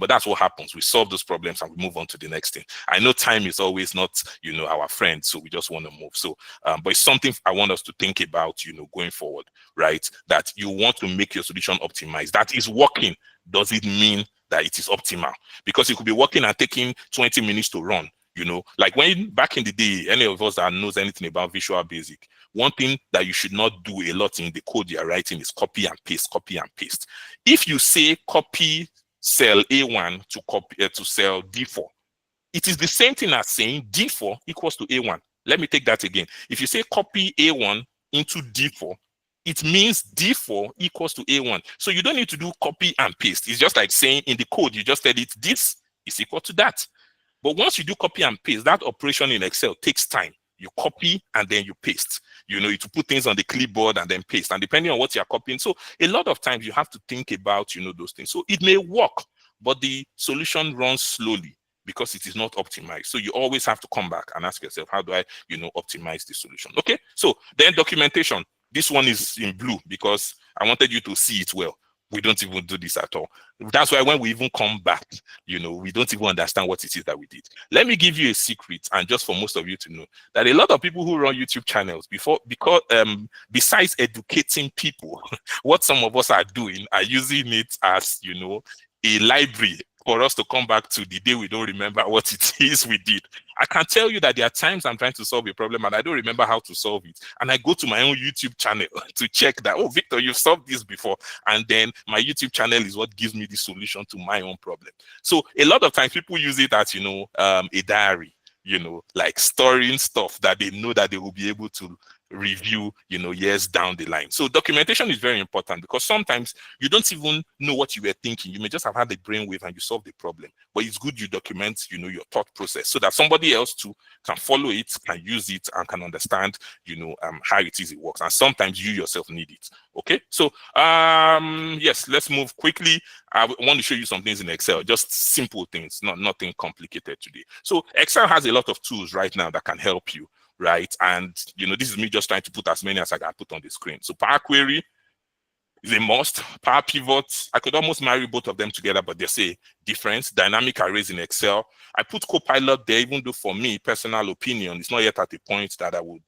but that's what happens. We solve those problems and we move on to the next thing. I know time is always not, our friend, so we just want to move. So, but it's something I want us to think about, going forward, right? That you want to make your solution optimized. That is working. Does it mean that it is optimal? Because it could be working and taking 20 minutes to run. Like when back in the day, any of us that knows anything about Visual Basic, one thing that you should not do a lot in the code you're writing is copy and paste, copy and paste. If you say copy cell A1 to copy to cell D4, it is the same thing as saying D4 equals to A1. Let me take that again. If you say copy A1 into D4, it means D4 equals to A1. So you don't need to do copy and paste. It's just like saying in the code, you just tell it this is equal to that. But once you do copy and paste, that operation in Excel takes time. You copy and then you paste. You know, to put things on the clipboard and then paste. And depending on what you're copying. So a lot of times you have to think about, those things. So it may work, but the solution runs slowly because it is not optimized. So you always have to come back and ask yourself, how do I, optimize the solution? Okay. So then documentation. This one is in blue because I wanted you to see it well. We don't even do this at all. That's why when we even come back, we don't even understand what it is that we did. Let me give you a secret, and just for most of you to know, that a lot of people who run YouTube channels besides educating people, what some of us are doing are using it as, a library for us to come back to the day we don't remember what it is we did. I can tell you that there are times I'm trying to solve a problem and I don't remember how to solve it. And I go to my own YouTube channel to check that, oh, Victor, you've solved this before. And then my YouTube channel is what gives me the solution to my own problem. So a lot of times people use it as, a diary, like storing stuff that they know that they will be able to review, years down the line. So documentation is very important because sometimes you don't even know what you were thinking. You may just have had a brainwave and you solve the problem. But it's good you document, your thought process so that somebody else too can follow it, can use it, and can understand, how it is it works. And sometimes you yourself need it. Okay. So yes, let's move quickly. I want to show you some things in Excel, just simple things, nothing complicated today. So Excel has a lot of tools right now that can help you. Right. And, this is me just trying to put as many as I can put on the screen. So Power Query is a must. Power Pivot, I could almost marry both of them together, but there's a difference. Dynamic arrays in Excel. I put Copilot there, even though for me, personal opinion, it's not yet at the point that I would,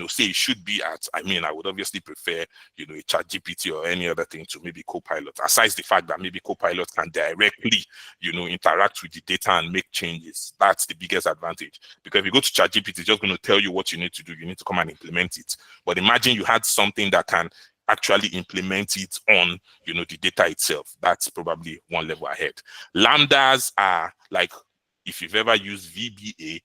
say it should be at. I mean, I would obviously prefer, a ChatGPT or any other thing to maybe Copilot, aside the fact that maybe Copilot can directly, interact with the data and make changes. That's the biggest advantage. Because if you go to ChatGPT, it's just going to tell you what you need to do. You need to come and implement it. But imagine you had something that can actually implement it on, the data itself. That's probably one level ahead. Lambdas are like, if you've ever used VBA,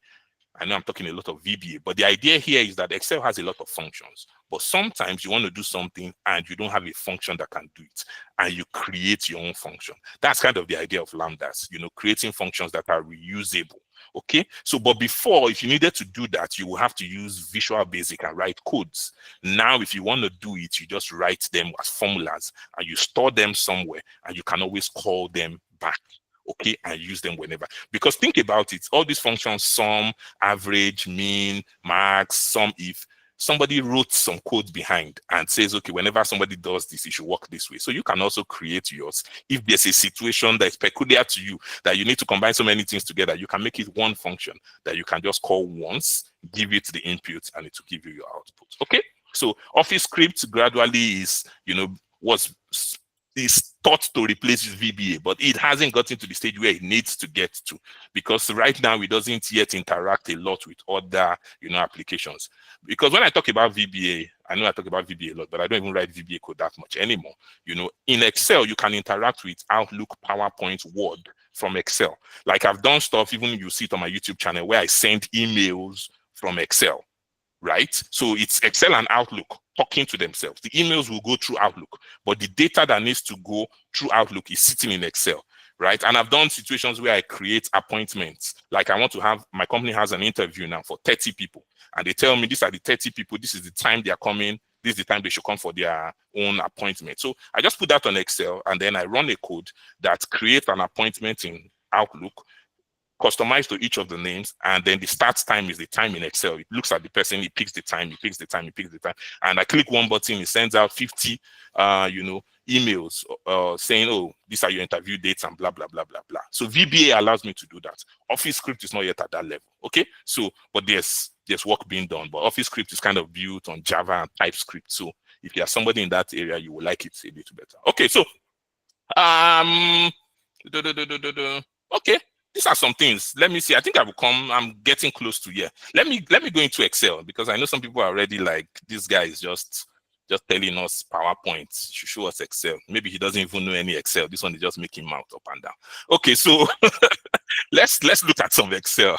I know I'm talking a lot of VBA, but the idea here is that Excel has a lot of functions. But sometimes you want to do something and you don't have a function that can do it, and you create your own function. That's kind of the idea of lambdas, creating functions that are reusable. Okay, so but before, if you needed to do that, you will have to use Visual Basic and write codes. Now, if you want to do it, you just write them as formulas and you store them somewhere, and you can always call them back. Okay, and use them whenever. Because think about it, all these functions, sum, average, mean, max, sum if, somebody wrote some code behind and says, okay, whenever somebody does this, it should work this way. So you can also create yours. If there's a situation that is peculiar to you, that you need to combine so many things together, you can make it one function that you can just call once, give it the input, and it will give you your output. Okay, so Office script gradually is, is thought to replace VBA, but it hasn't gotten to the stage where it needs to get to, because right now it doesn't yet interact a lot with other, applications. Because when I talk about VBA, I know I talk about VBA a lot, but I don't even write VBA code that much anymore. In Excel, you can interact with Outlook, PowerPoint, Word from Excel. Like I've done stuff, even you see it on my YouTube channel, where I send emails from Excel. Right? So it's Excel and Outlook talking to themselves. The emails will go through Outlook, but the data that needs to go through Outlook is sitting in Excel, right? And I've done situations where I create appointments. Like I want to have, my company has an interview now for 30 people. And they tell me, these are the 30 people, this is the time they are coming, this is the time they should come for their own appointment. So I just put that on Excel, and then I run a code that creates an appointment in Outlook, customized to each of the names, and then the start time is the time in Excel. It looks at the person, it picks the time, and I click one button, it sends out 50 emails saying, oh, these are your interview dates and blah blah blah blah blah. So VBA allows me to do that. Office script is not yet at that level. Okay, so but there's work being done, but Office script is kind of built on Java and TypeScript. So if you are somebody in that area, you will like it a little better. Okay, so okay. These are some things. Let me see. I think I will come. I'm getting close to here. Let me go into Excel, because I know some people are already like, this guy is just telling us PowerPoint. Should show us Excel. Maybe he doesn't even know any Excel. This one is just making mouth up and down. Okay, so let's look at some Excel.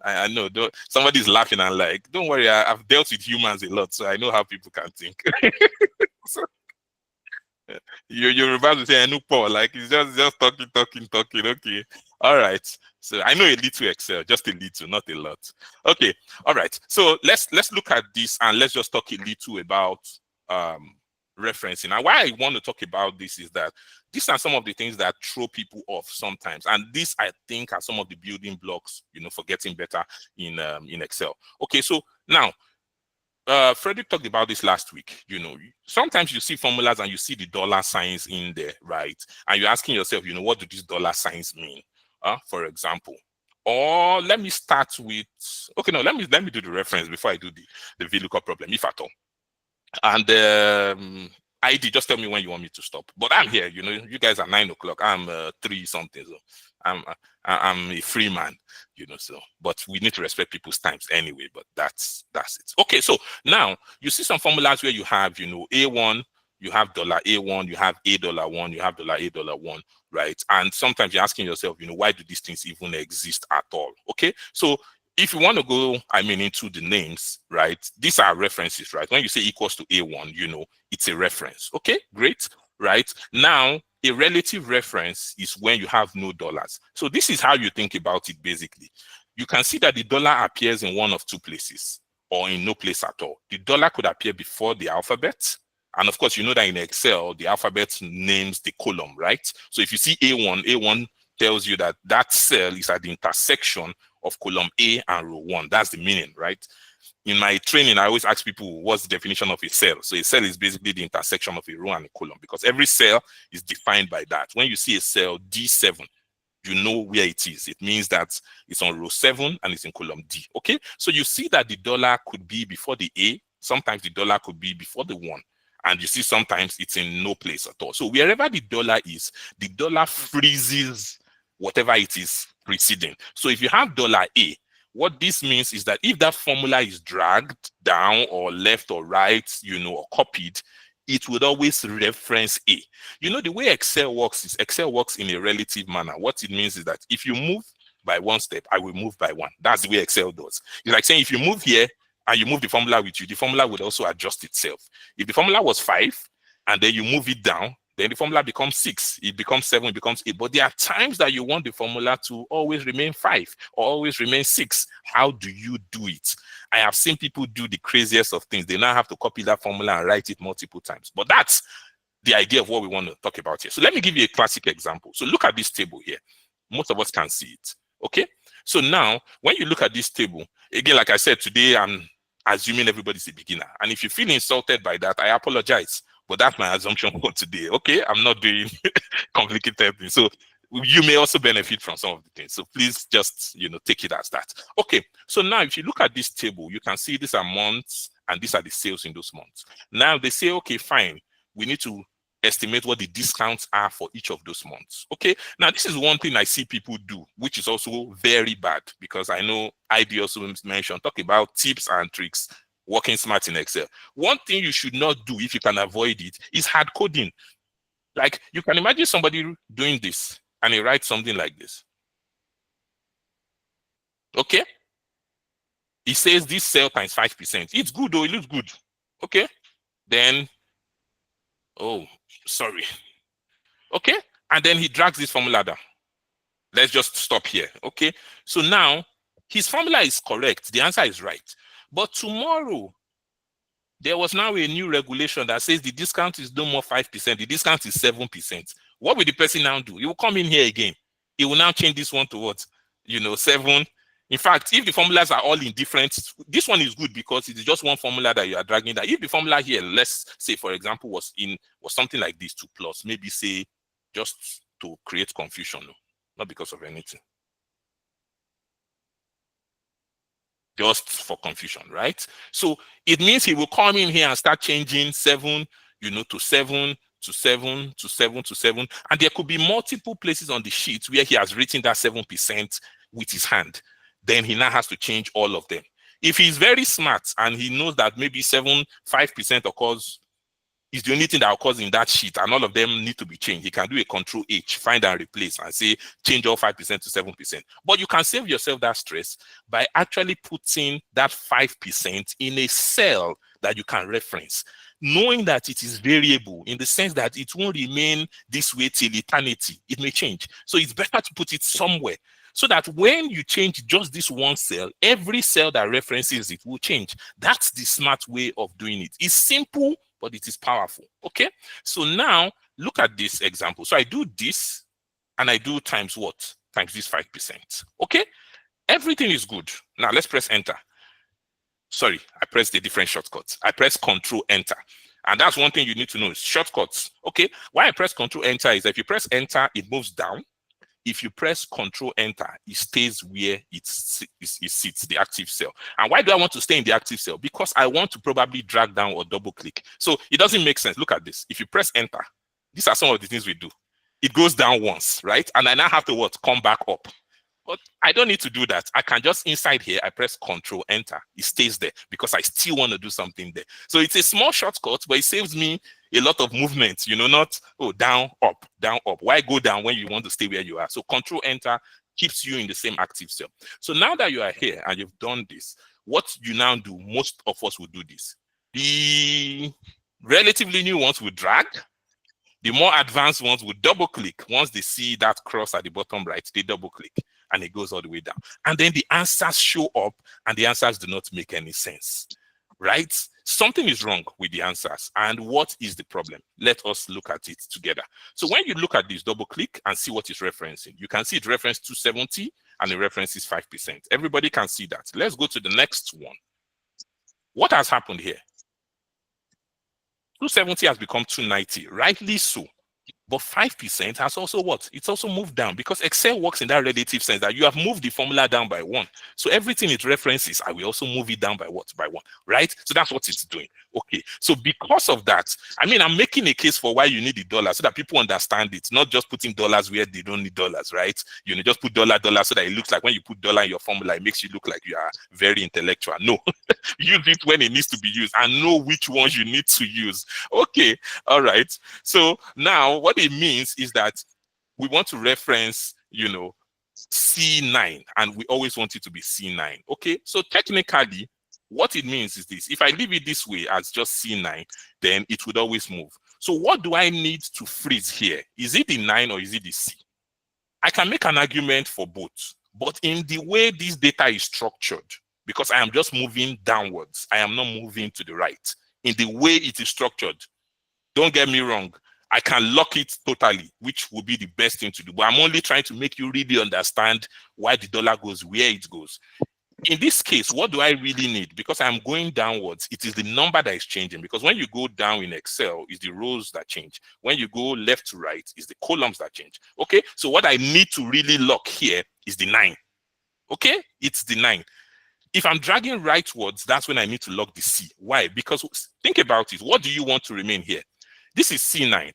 I know. Somebody's laughing and like, don't worry, I've dealt with humans a lot, so I know how people can think. So, you're about to say Enupo, like it's just talking. Okay, all right. So I know a little Excel, just a little, not a lot. Okay, all right. So let's look at this and let's just talk a little about referencing. And why I want to talk about this is that these are some of the things that throw people off sometimes, and these I think are some of the building blocks, for getting better in Excel. Okay, so now Frederick talked about this last week. Sometimes you see formulas and you see the dollar signs in there, right? And you're asking yourself, what do these dollar signs mean? For example, or let me start with, okay, no, let me do the reference before I do the VLOOKUP problem, if at all. And ID, just tell me when you want me to stop. But I'm here, you guys are 9 o'clock. I'm 3 something, so I'm a free man, so, but we need to respect people's times anyway, but that's it. Okay, so now you see some formulas where you have, A1, you have $A1, you have $1, you have $1, right? And sometimes you're asking yourself, why do these things even exist at all? Okay, so if you want to go, into the names, right? These are references, right? When you say equals to A1, it's a reference. Okay, great, right? Now, a relative reference is when you have no dollars. So this is how you think about it, basically. You can see that the dollar appears in one of two places or in no place at all. The dollar could appear before the alphabet. And of course, you know that in Excel, the alphabet names the column, right? So if you see A1 tells you that that cell is at the intersection of column A and row 1. That's the meaning, right? In my training, I always ask people, what's the definition of a cell? So a cell is basically the intersection of a row and a column, because every cell is defined by that. When you see a cell D7, you know where it is. It means that it's on row 7 and it's in column D. Okay, so you see that the dollar could be before the A. Sometimes the dollar could be before the 1. And you see sometimes it's in no place at all. So wherever the dollar is, the dollar freezes whatever it is preceding. So if you have $A, what this means is that if that formula is dragged down or left or right, or copied, it would always reference A. The way Excel works is Excel works in a relative manner. What it means is that if you move by 1 step, I will move by 1. That's the way Excel does. It's like saying if you move here and you move the formula with you, the formula would also adjust itself. If the formula was 5 and then you move it down, then the formula becomes 6, it becomes 7, it becomes 8. But there are times that you want the formula to always remain 5 or always remain 6. How do you do it? I have seen people do the craziest of things. They now have to copy that formula and write it multiple times. But that's the idea of what we want to talk about here. So let me give you a classic example. So look at this table here. Most of us can see it. Okay? So now, when you look at this table, again, like I said, today I'm assuming everybody's a beginner. And if you feel insulted by that, I apologize. But that's my assumption for today. Okay, I'm not doing complicated things. So you may also benefit from some of the things. So please just, take it as that. Okay, so now if you look at this table, you can see these are months and these are the sales in those months. Now they say, okay, fine. We need to estimate what the discounts are for each of those months. Okay, now this is one thing I see people do, which is also very bad, because I know ID also mentioned, talk about tips and tricks, working smart in Excel. One thing you should not do, if you can avoid it, is hard coding. Like, you can imagine somebody doing this and he writes something like this. Okay, he says this cell times 5%. It's good though, it looks good. Okay, then, oh, sorry. Okay, and then he drags this formula down. Let's just stop here. Okay, so now his formula is correct, the answer is right. But tomorrow, there was now a new regulation that says the discount is no more 5%, the discount is 7%. What will the person now do? He will come in here again. He will now change this one to what? 7. In fact, if the formulas are all in different, this one is good because it is just one formula that you are dragging that. If the formula here, let's say, for example, was something like this 2 plus, maybe say just to create confusion, not because of anything. Just for confusion, right? So it means he will come in here and start changing 7, to 7, to 7, to 7, to 7. And there could be multiple places on the sheet where he has written that 7% with his hand. Then he now has to change all of them. If he's very smart and he knows that maybe 5% occurs is the only thing that occurs in that sheet, and all of them need to be changed. He can do a Control H, find and replace, and say change all 5% to 7%. But you can save yourself that stress by actually putting that 5% in a cell that you can reference, knowing that it is variable in the sense that it won't remain this way till eternity. It may change. So it's better to put it somewhere, so that when you change just this one cell, every cell that references it will change. That's the smart way of doing it. It's simple, but it is powerful. Okay, so now look at this example. So I do this, and I do times what? Times this 5%. Okay, everything is good. Now let's press enter. Sorry, I pressed the different shortcuts. I press Control Enter. And that's one thing you need to know is shortcuts. Okay, why I press Control Enter is that if you press enter, it moves down. If you press Control Enter, it stays where it sits, the active cell. And why do I want to stay in the active cell? Because I want to probably drag down or double click. So it doesn't make sense. Look at this. If you press enter, these are some of the things we do. It goes down once, right? And I now have to what? Come back up. But I don't need to do that. I can just inside here, I press Control Enter. It stays there because I still want to do something there. So it's a small shortcut, but it saves me a lot of movement, you know, not, oh, down, up, down, up. Why go down when you want to stay where you are? So Control Enter keeps you in the same active cell. So now that you are here and you've done this, what you now do, most of us will do this. The relatively new ones will drag. The more advanced ones will double click. Once they see that cross at the bottom right, they double click and it goes all the way down. And then the answers show up and the answers do not make any sense, right? Something is wrong with the answers. And what is the problem? Let us look at it together. So when you look at this, double click and see what it's referencing. You can see it referenced 270 and the reference is 5%. Everybody can see that. Let's go to the next one. What has happened here? 270 has become 290, rightly so. But 5% has also what? It's also moved down because Excel works in that relative sense that you have moved the formula down by 1. So everything it references, I will also move it down by what? By 1, right? So that's what it's doing. Okay. So because of that, I mean, I'm making a case for why you need the dollar so that people understand it, not just putting dollars where they don't need dollars, right? You know, just put dollar so that it looks like when you put dollar in your formula, it makes you look like you are very intellectual. No, use it when it needs to be used and know which ones you need to use. Okay. All right. So now what it means is that we want to reference, you know, C9, and we always want it to be C9. Okay, so technically, what it means is this. If I leave it this way as just C9, then it would always move. So what do I need to freeze here? Is it the 9 or is it the C? I can make an argument for both, but in the way this data is structured, because I am just moving downwards, I am not moving to the right. In the way it is structured, don't get me wrong, I can lock it totally, which would be the best thing to do. But I'm only trying to make you really understand why the dollar goes where it goes. In this case, what do I really need? Because I'm going downwards, it is the number that is changing. Because when you go down in Excel, it's the rows that change. When you go left to right, it's the columns that change. Okay, so what I need to really lock here is the 9. Okay, it's the 9. If I'm dragging rightwards, that's when I need to lock the C. Why? Because think about it. What do you want to remain here? This is C9.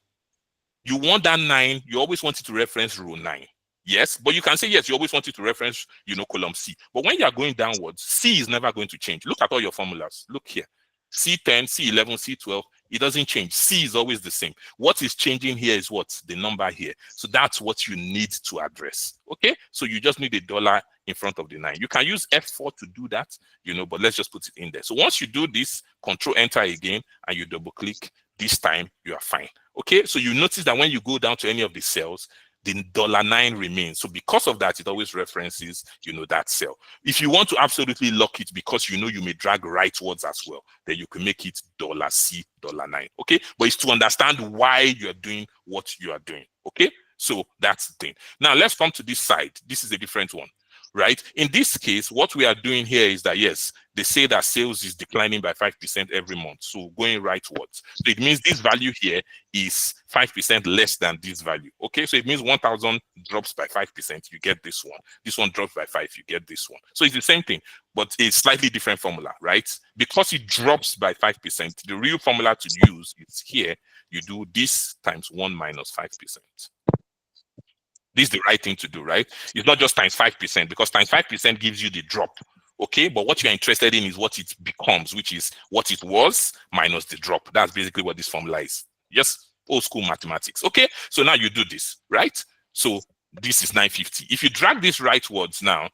You want that 9, you always want it to reference row 9. Yes, but you can say, yes, you always want it to reference, you know, column C. But when you are going downwards, C is never going to change. Look at all your formulas. Look here. C10, C11, C12, it doesn't change. C is always the same. What is changing here is what? The number here. So that's what you need to address. Okay, so you just need a dollar in front of the 9. You can use F4 to do that, you know, but let's just put it in there. So once you do this, Control Enter again, and you double click, this time you are fine. Okay, so you notice that when you go down to any of the cells, the $9 remains. So because of that, it always references, you know, that cell. If you want to absolutely lock it because you know you may drag rightwards as well, then you can make it $C, $9. Okay, but it's to understand why you're doing what you are doing. Okay, so that's the thing. Now let's come to this side. This is a different one. Right? In this case, what we are doing here is that, yes, they say that sales is declining by 5% every month. So going rightwards. So it means this value here is 5% less than this value. Okay, so it means 1,000 drops by 5%, you get this one. This one drops by 5, you get this one. So it's the same thing, but a slightly different formula, right? Because it drops by 5%, the real formula to use is here. You do this times 1 minus 5%. This is the right thing to do, right? It's not just times 5%, because times 5% gives you the drop. Okay, but what you're interested in is what it becomes, which is what it was minus the drop. That's basically what this formula is. Just old school mathematics. Okay, so now you do this, right? So this is 950. If you drag this rightwards now,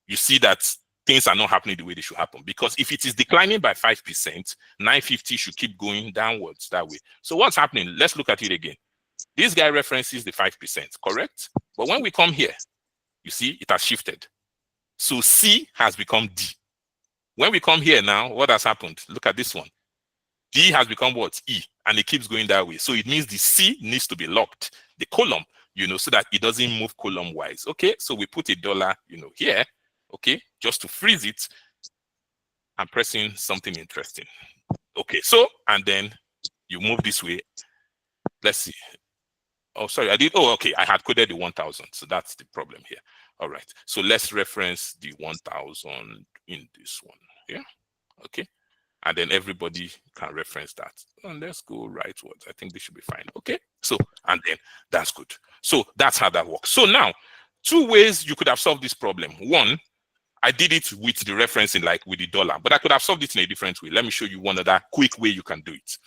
you see that things are not happening the way they should happen, because if it is declining by 5%, 950 should keep going downwards that way. So what's happening? Let's look at it again. This guy references the 5%, correct? But when we come here, you see it has shifted. So C has become D. When we come here now, what has happened? Look at this one. D has become what? E, and it keeps going that way. So it means the C needs to be locked, the column, so that it doesn't move column wise. Okay, so we put a dollar, here, okay, just to freeze it. I'm pressing something interesting. Okay, so, and then you move this way. Let's see. Oh, sorry, I did. Oh, okay, I had coded the 1000. So that's the problem here. All right, so let's reference the 1000 in this one here. Okay, and then everybody can reference that. And let's go rightwards. I think this should be fine. Okay, so, and then that's good. So that's how that works. So now, 2 ways you could have solved this problem. One, I did it with the referencing, like with the dollar, but I could have solved it in a different way. Let me show you one other quick way you can do it.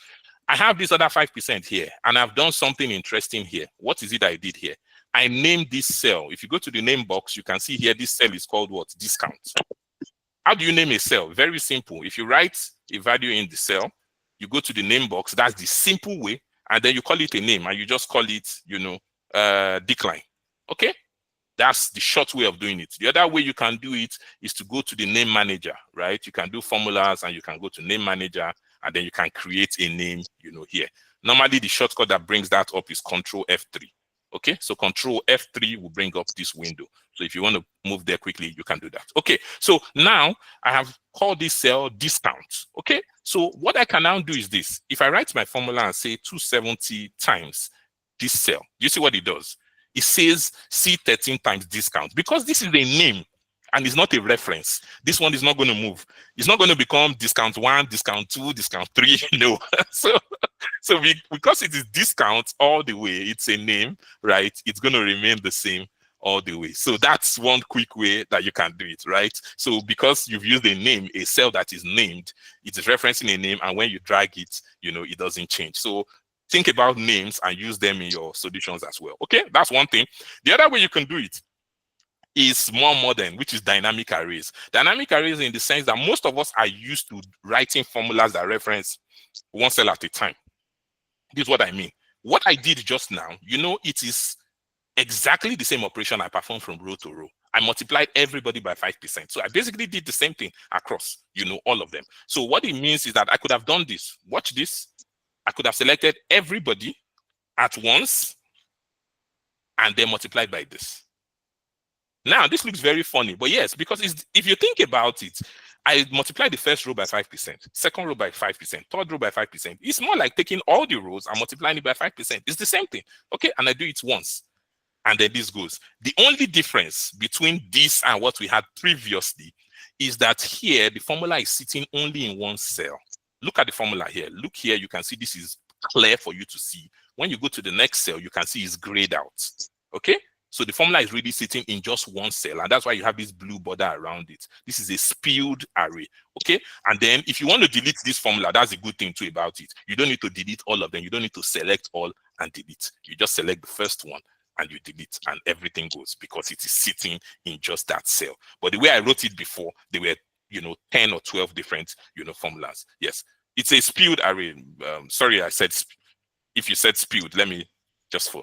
I have this other 5% here, and I've done something interesting here. What is it I did here? I named this cell. If you go to the name box, you can see here, this cell is called what? Discount. How do you name a cell? Very simple. If you write a value in the cell, you go to the name box. That's the simple way. And then you call it a name, and you just call it, decline. Okay? That's the short way of doing it. The other way you can do it is to go to the name manager, right? You can do formulas, and you can go to name manager, and then you can create a name, here. Normally, the shortcut that brings that up is Control F3. Okay, so Control F3 will bring up this window. So if you want to move there quickly, you can do that. Okay, so now I have called this cell discount. Okay, so what I can now do is this. If I write my formula and say 270 times this cell, do you see what it does? It says C13 times discount, because this is a name and it's not a reference. This one is not going to move. It's not going to become discount 1, discount 2, discount 3. No. So because it is discount all the way, it's a name, right? It's going to remain the same all the way. So that's one quick way that you can do it, right? So because you've used a name, a cell that is named, it is referencing a name, and when you drag it, it doesn't change. So think about names and use them in your solutions as well. Okay, that's one thing. The other way you can do it is more modern, which is dynamic arrays. Dynamic arrays in the sense that most of us are used to writing formulas that reference one cell at a time. This is what I mean. What I did just now, it is exactly the same operation I performed from row to row. I multiplied everybody by 5%. So I basically did the same thing across, all of them. So what it means is that I could have done this. Watch this. I could have selected everybody at once and then multiplied by this. Now, this looks very funny, but yes, because if you think about it, I multiply the first row by 5%, second row by 5%, third row by 5%. It's more like taking all the rows and multiplying it by 5%. It's the same thing, okay? And I do it once, and then this goes. The only difference between this and what we had previously is that here, the formula is sitting only in one cell. Look at the formula here. Look here, you can see this is clear for you to see. When you go to the next cell, you can see it's grayed out, okay? So the formula is really sitting in just one cell, and that's why you have this blue border around it. This is a spilled array, okay? And then if you want to delete this formula, that's a good thing too about it. You don't need to delete all of them. You don't need to select all and delete. You just select the first one and you delete, and everything goes because it is sitting in just that cell. But the way I wrote it before, they were 10 or 12 different formulas. Yes, it's a spilled array. Sorry, I said if you said spilled, let me just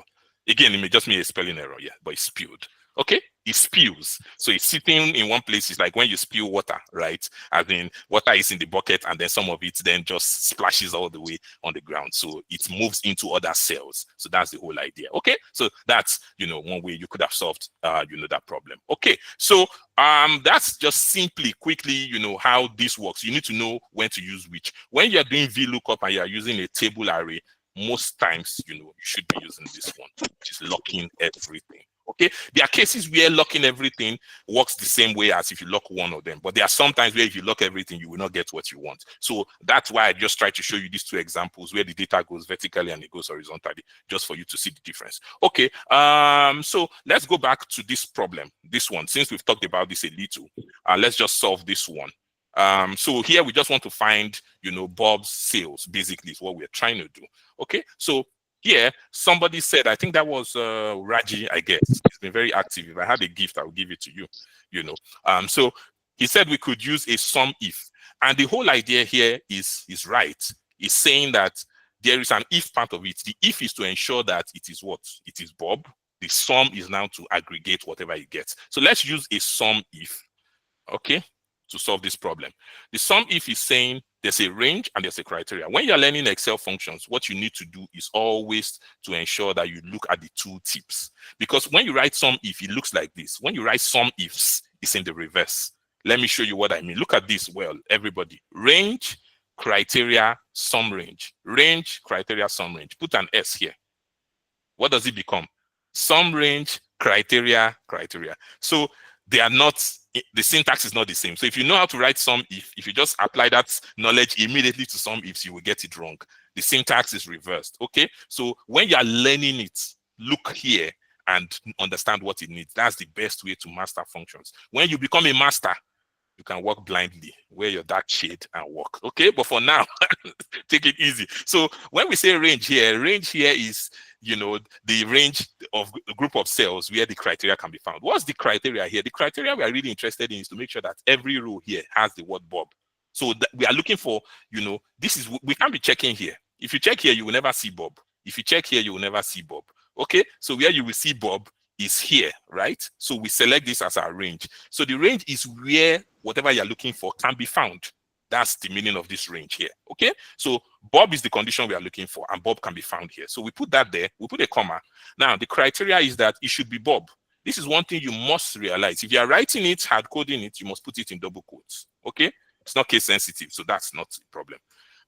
again, it may just mean a spelling error, yeah, but it's spilled. Okay, it spills. So it's sitting in one place. It's like when you spill water, right? I mean, water is in the bucket, and then some of it then just splashes all the way on the ground. So it moves into other cells. So that's the whole idea. Okay, so that's one way you could have solved that problem. Okay, so that's just simply quickly how this works. You need to know when to use which. When you're doing VLOOKUP and you're using a table array, most times you should be using this one, which is locking everything. Okay, there are cases where locking everything works the same way as if you lock one of them, but there are sometimes where if you lock everything, you will not get what you want. So that's why I just try to show you these two examples where the data goes vertically and it goes horizontally, just for you to see the difference. Okay, so let's go back to this problem, this one, since we've talked about this a little. Let's just solve this one. So here we just want to find, Bob's sales, basically, is what we're trying to do. Okay, so here, somebody said, I think that was Raji, I guess. He's been very active. If I had a gift, I would give it to you, So he said we could use a sum if. And the whole idea here is right. It's saying that there is an if part of it. The if is to ensure that it is what? It is Bob. The sum is now to aggregate whatever he gets. So let's use a sum if, okay, to solve this problem. The sum if is saying there's a range and there's a criteria. When you're learning Excel functions, what you need to do is always to ensure that you look at the two tips. Because when you write sum if, it looks like this. When you write sum ifs, it's in the reverse. Let me show you what I mean. Look at this well, everybody. Range, criteria, sum range. Range, criteria, sum range. Put an S here. What does it become? Sum range, criteria, criteria. So they are not, the syntax is not the same. So if you know how to write sum if you just apply that knowledge immediately to sum ifs, you will get it wrong. The syntax is reversed. Okay, so when you are learning it, look here and understand what it needs. That's the best way to master functions. When you become a master, you can walk blindly, wear your dark shade and walk. Okay, but for now, take it easy. So when we say range here is, the range of a group of cells where the criteria can be found. What's the criteria here? The criteria we are really interested in is to make sure that every row here has the word Bob. So we are looking for, we can't be checking here. If you check here, you will never see Bob. If you check here, you will never see Bob. Okay, so where you will see Bob is here, right? So we select this as our range. So the range is where whatever you're looking for can be found. That's the meaning of this range here. Okay, so Bob is the condition we are looking for, and Bob can be found here. So we put that there, we put a comma. Now the criteria is that it should be Bob. This is one thing you must realize. If you are writing it, hard coding it, you must put it in double quotes. Okay, it's not case sensitive, so that's not a problem.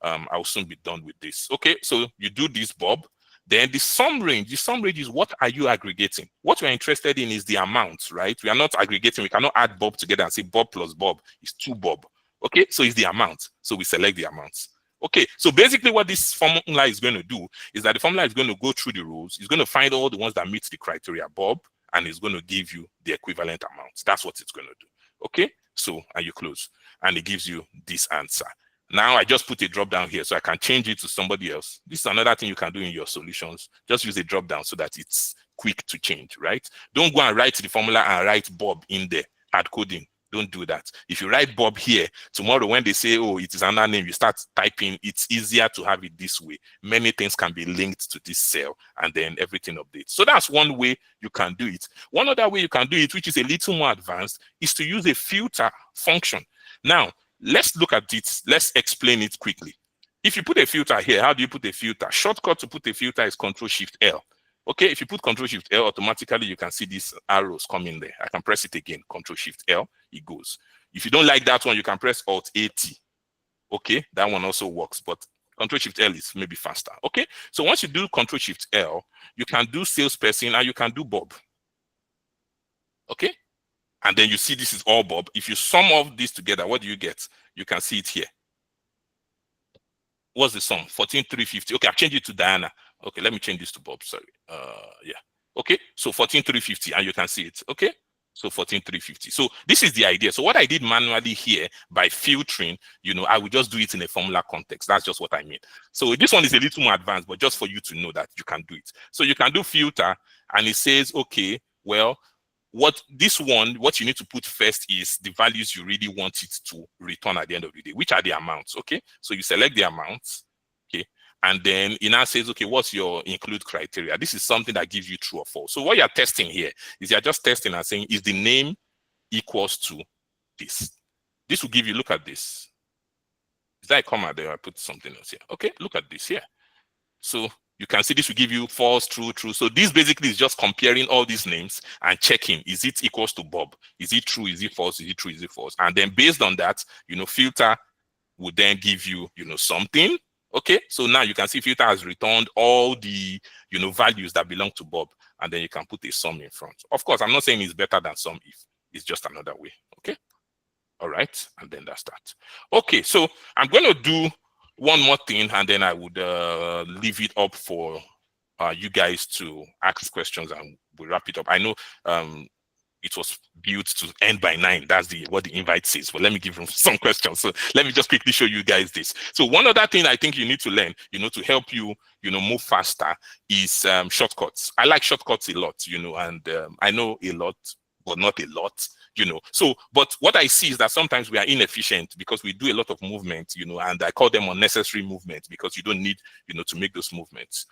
I'll soon be done with this. Okay, so you do this, Bob. Then the sum range is what are you aggregating? What we're interested in is the amount, right? We are not aggregating. We cannot add Bob together and say Bob plus Bob is 2 Bob. Okay, so it's the amount. So we select the amounts. Okay, so basically what this formula is going to do is that the formula is going to go through the rows. It's going to find all the ones that meet the criteria, Bob, and it's going to give you the equivalent amounts. That's what it's going to do. Okay, so and you close, and it gives you this answer. Now I just put a drop down here so I can change it to somebody else. This is another thing you can do in your solutions. Just use a drop down so that it's quick to change, right? Don't go and write the formula and write Bob in there, hard coding. Don't do that. If you write Bob here, tomorrow when they say, oh, it is another name, you start typing, it's easier to have it this way. Many things can be linked to this cell and then everything updates. So that's one way you can do it. One other way you can do it, which is a little more advanced, is to use a filter function. Now, let's look at it. Let's explain it quickly. If you put a filter here, how do you put a filter? Shortcut to put a filter is Ctrl-Shift-L. Okay, if you put Ctrl-Shift-L, automatically you can see these arrows coming there. I can press it again, Ctrl-Shift-L, it goes. If you don't like that one, you can press Alt-A-T. Okay, that one also works, but Ctrl-Shift-L is maybe faster. Okay, so once you do Ctrl-Shift-L, you can do salesperson and you can do Bob. Okay, and then you see this is all Bob. If you sum all this together, what do you get? You can see it here. What's the sum? 14,350. Okay, I've changed it to Diana. Okay, let me change this to Bob. Sorry. Yeah. Okay, so 14,350, and you can see it. Okay, so 14,350. So this is the idea. So what I did manually here by filtering, I will just do it in a formula context. That's just what I mean. So this one is a little more advanced, but just for you to know that you can do it. So you can do filter, and it says, okay, well, what you need to put first is the values you really want it to return at the end of the day, which are the amounts. Okay, so you select the amounts. Okay, and then it now says, okay, what's your include criteria? This is something that gives you true or false. So what you're testing here is you're just testing and saying, is the name equals to this? This will give you, look at this. Is that a comma there? I put something else here. Okay, look at this here. So you can see this will give you false, true, true. So this basically is just comparing all these names and checking, is it equals to Bob? Is it true? Is it false? Is it true? Is it false? And then based on that, filter would then give you, something. Okay, so now you can see filter has returned all the, values that belong to Bob. and then you can put a sum in front. Of course, I'm not saying it's better than sum if. It's just another way. Okay. All right. And then that's that. Okay. So I'm going to do one more thing, and then I would leave it up for you guys to ask questions, and we'll wrap it up. I know it was built to end by 9. That's what the invite says. But let me give them some questions. So let me just quickly show you guys this. So one other thing I think you need to learn, to help you, move faster is shortcuts. I like shortcuts a lot, and I know a lot, but not a lot, So, but what I see is that sometimes we are inefficient because we do a lot of movement, and I call them unnecessary movement because you don't need, to make those movements.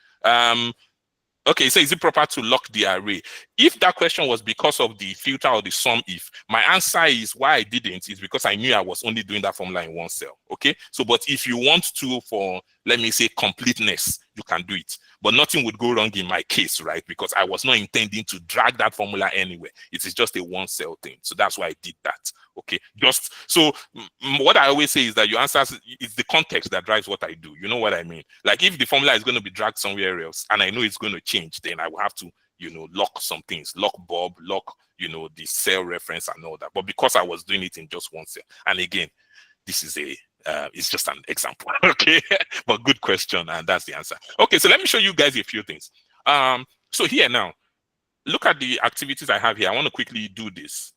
Okay, so is it proper to lock the array? If that question was because of the filter or the sum if, my answer is why I didn't is because I knew I was only doing that formula in one cell. Okay, so but if you want to, for let me say completeness, you can do it. But nothing would go wrong in my case, right? Because I was not intending to drag that formula anywhere. It is just a one cell thing. So that's why I did that. Okay, just so what I always say is that your answer is the context that drives what I do. You know what I mean? Like if the formula is going to be dragged somewhere else and I know it's going to change, then I will have to, lock some things, lock Bob, lock, the cell reference and all that. But because I was doing it in just one cell, and again, this is it's just an example. Okay, but good question, and that's the answer. Okay, so let me show you guys a few things. So here now, look at the activities I have here. I want to quickly do this.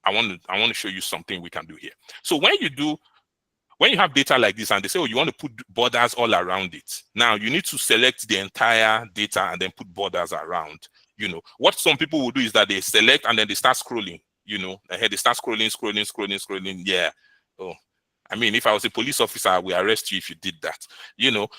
I want to show you something we can do here. So when you have data like this and they say, oh, you want to put borders all around it. Now you need to select the entire data and then put borders around. What some people will do is that they select and then they start scrolling, they start scrolling. Yeah. Oh, I mean, if I was a police officer, I will arrest you if you did that,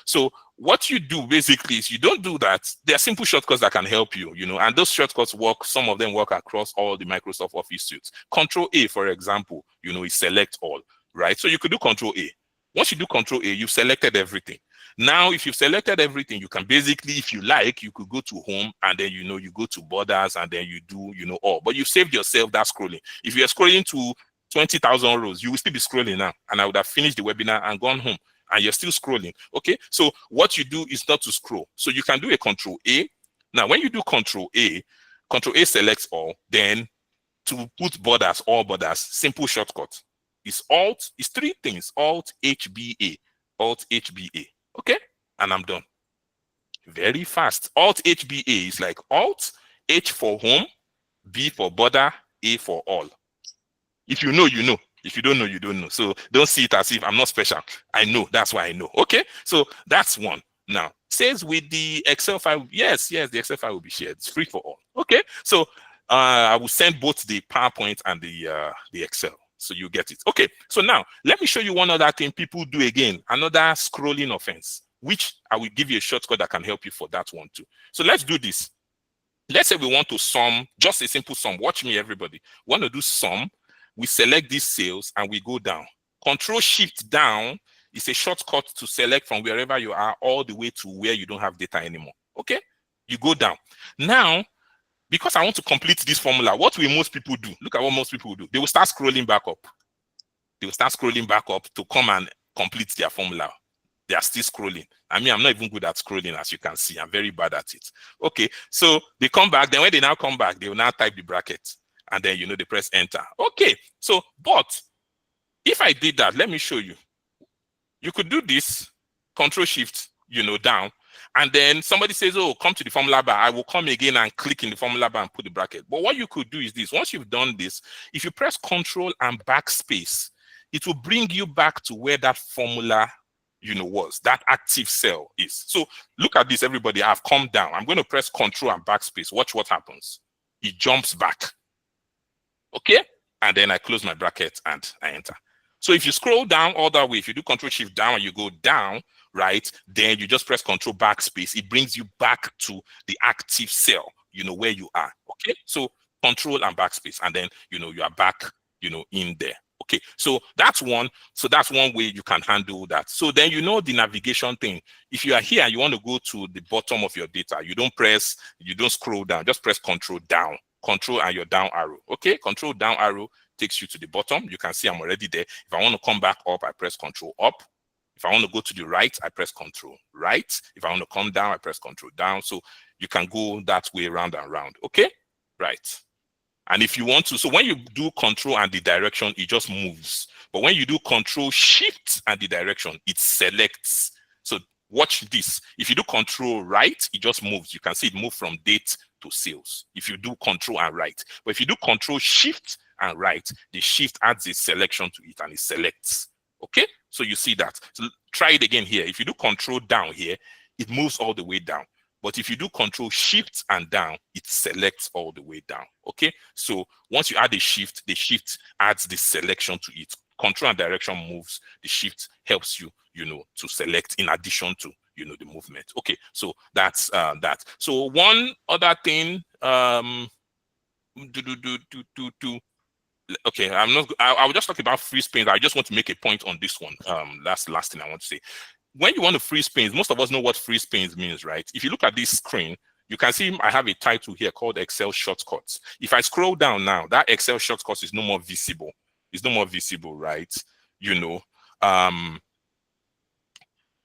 So what you do basically is you don't do that. There are simple shortcuts that can help you, and those shortcuts work. Some of them work across all the Microsoft Office suites. Control A, for example, is select all, right? So you could do Control A. Once you do Control A, you've selected everything. Now, if you've selected everything, you can basically, if you like, you could go to home and then, you go to borders and then you do, all. But you've saved yourself that scrolling. If you're scrolling to 20,000 rows, you will still be scrolling now, and I would have finished the webinar and gone home, and you're still scrolling. Okay, so what you do is not to scroll. So you can do a Control A. Now, when you do Control A selects all. Then to put borders, all borders, simple shortcut is Alt. It's 3 things: Alt HBA, Alt HBA. Okay, and I'm done. Very fast. Alt HBA is like Alt H for home, B for border, A for all. If you know, you know. If you don't know, you don't know. So don't see it as if I'm not special. I know. That's why I know. Okay. So that's one. Now, says with the Excel file, yes, the Excel file will be shared. It's free for all. Okay. So I will send both the PowerPoint and the Excel. So you get it. Okay. So now let me show you one other thing people do again. Another scrolling offense, which I will give you a shortcut that can help you for that one too. So let's do this. Let's say we want to sum, just a simple sum. Watch me, everybody. We want to do sum. We select these cells and we go down. Control Shift down is a shortcut to select from wherever you are all the way to where you don't have data anymore. Okay? You go down. Now, because I want to complete this formula, what will most people do? Look at what most people do. They will start scrolling back up. They will start scrolling back up to come and complete their formula. They are still scrolling. I mean, I'm not even good at scrolling, as you can see. I'm very bad at it. Okay, so they come back. Then when they now come back, they will now type the bracket. And then, they press enter. Okay, so, but if I did that, let me show you. You could do this, Control Shift, down. And then somebody says, oh, come to the formula bar. I will come again and click in the formula bar and put the bracket. But what you could do is this. Once you've done this, if you press Control and backspace, it will bring you back to where that formula was, that active cell is. So look at this, everybody. I've come down. I'm going to press Control and backspace. Watch what happens. It jumps back. Okay, and then I close my bracket and I enter. So if you scroll down all that way, if you do Control Shift down and you go down, right, then you just press Control backspace. It brings you back to the active cell, where you are. Okay, so Control and backspace, and then you are back, in there. Okay, so that's one. So that's one way you can handle that. So then the navigation thing. If you are here and you want to go to the bottom of your data, you don't scroll down, just press Control down. Control and your down arrow. Okay, Control down arrow takes you to the bottom. You can see I'm already there. If I want to come back up, I press Control up. If I want to go to the right, I press Control right. If I want to come down, I press Control down. So you can go that way round and round. Okay, right. And if you want to, so when you do control and the direction, it just moves. But when you do control shift and the direction, it selects. So watch this. If you do control right, it just moves. You can see it move from date to sales. If you do control and right. But if you do control shift and right, the shift adds a selection to it and it selects. Okay, so you see that. So try it again here. If you do control down here, it moves all the way down. But if you do control shift and down, it selects all the way down. Okay, so once you add a shift, the shift adds the selection to it. Control and direction moves, the shift helps you, to select in addition to, the movement. Okay, so that's that. So one other thing, okay, I will just talk about free spins. I just want to make a point on this one. That's the last thing I want to say. When you want to free spins, most of us know what free spins means, right? If you look at this screen, you can see I have a title here called Excel shortcuts. If I scroll down now, that Excel shortcuts is no more visible. It's no more visible, right?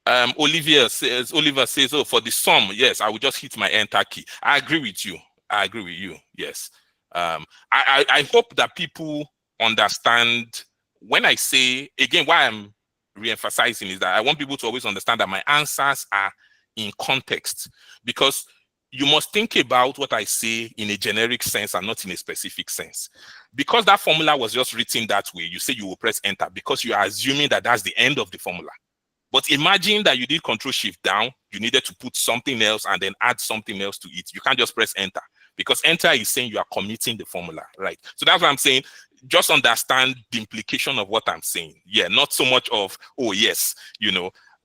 Oliver says, oh, for the sum, yes, I will just hit my enter key. I agree with you. Yes. I hope that people understand when I say, again, why I'm re-emphasizing is that I want people to always understand that my answers are in context, because you must think about what I say in a generic sense and not in a specific sense. Because that formula was just written that way, you say you will press enter because you are assuming that that's the end of the formula. But imagine that you did control shift down, you needed to put something else and then add something else to it. You can't just press enter, because enter is saying you are committing the formula, right? So that's what I'm saying. Just understand the implication of what I'm saying. Yeah, not so much of, oh yes,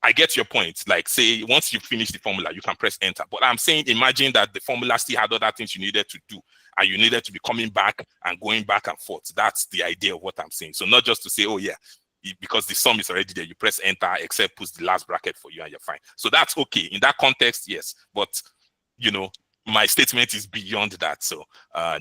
I get your point. Like, say, once you finish the formula, you can press enter. But I'm saying, imagine that the formula still had other things you needed to do, and you needed to be coming back and going back and forth. That's the idea of what I'm saying. So not just to say, oh yeah, because the sum is already there, you press enter, Excel puts the last bracket for you and you're fine. So that's okay. In that context, yes. But, my statement is beyond that. So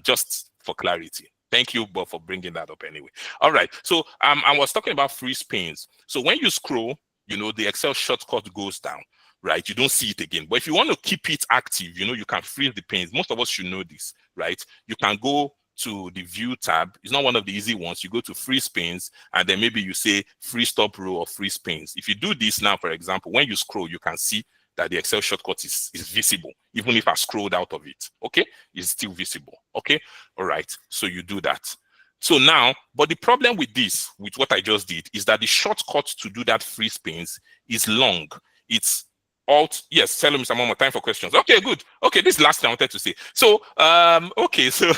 just for clarity. Thank you, Bob, for bringing that up anyway. All right. So I was talking about free spins. So when you scroll, the Excel shortcut goes down, right? You don't see it again. But if you want to keep it active, you can freeze the panes. Most of us should know this, right? You can go to the view tab. It's not one of the easy ones. You go to free spins, and then maybe you say free stop row or free spins. If you do this now, for example, when you scroll, you can see that the Excel shortcut is visible, even if I scrolled out of it. Okay, it's still visible. Okay, all right. So you do that. So now, but the problem with this, with what I just did, is that the shortcut to do that free spins is long. It's Alt. Yes, tell me some more time for questions. Okay, good. Okay, this is the last thing I wanted to say. So, okay, so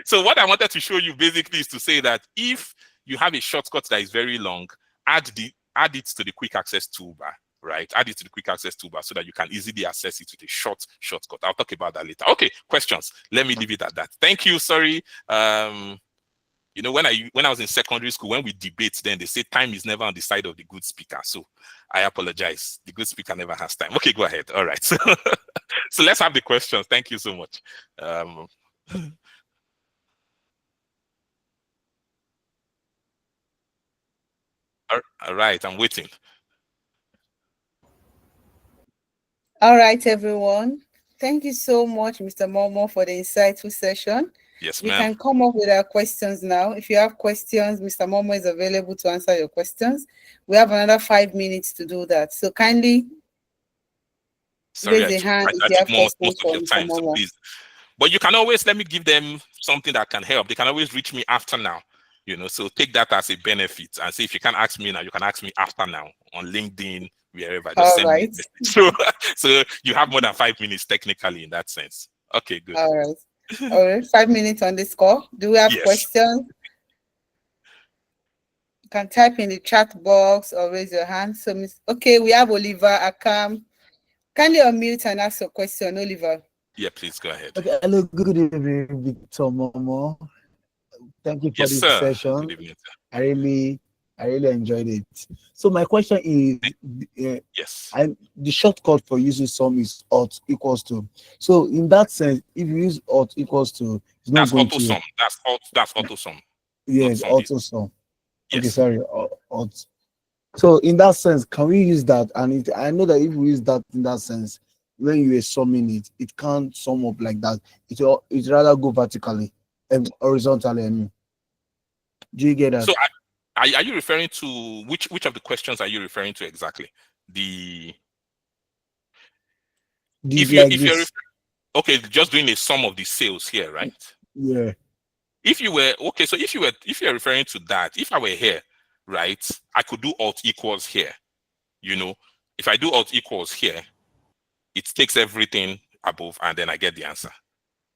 so what I wanted to show you basically is to say that if you have a shortcut that is very long, add it to the quick access toolbar. Right, add it to the quick access toolbar so that you can easily access it with a shortcut. I'll talk about that later. Okay, questions. Let me leave it at that. Thank you. Sorry. When I was in secondary school, when we debate, then they say time is never on the side of the good speaker. So I apologize. The good speaker never has time. Okay, go ahead. All right. So let's have the questions. Thank you so much. All right, I'm waiting. All right, everyone. Thank you so much, Mr. Momoh, for the insightful session. Yes, we ma'am. can come up with our questions now. If you have questions, Mr. Momoh is available to answer your questions. We have another 5 minutes to do that. So kindly raise a hand if you have questions for Mr. Momoh. So please. But you can always, let me give them something that can help. They can always reach me after now. So take that as a benefit and say, if you can't ask me now, you can ask me after now on LinkedIn, wherever. Just send me a message. So you have more than 5 minutes technically in that sense. Okay, good. All right. All right, 5 minutes on this call. Do we have questions? You can type in the chat box or raise your hand. So, okay, we have Oliver Akam. Kindly unmute and ask your question, Oliver. Yeah, please go ahead. Okay, hello, good evening, Victor Momoh. Thank you for this session. Good evening, sir. I really enjoyed it. So my question is, yes, the shortcut for using sum is Alt equals to. So in that sense, if you use Alt equals to, it's not going to. Sum. That's auto sum. Yes, auto sum. Yes. Okay, sorry, Alt. So in that sense, can we use that? And I know that if we use that in that sense, when you are summing it, it can't sum up like that. It rather go vertically and horizontally. I mean, do you get that? So are you referring to which of the questions are you referring to exactly? If you're okay, just doing a sum of the sales here, right? Yeah. If you were okay, so if you're referring to that, if I were here, right, I could do alt equals here. You know, if I do alt equals here, it takes everything above and then I get the answer.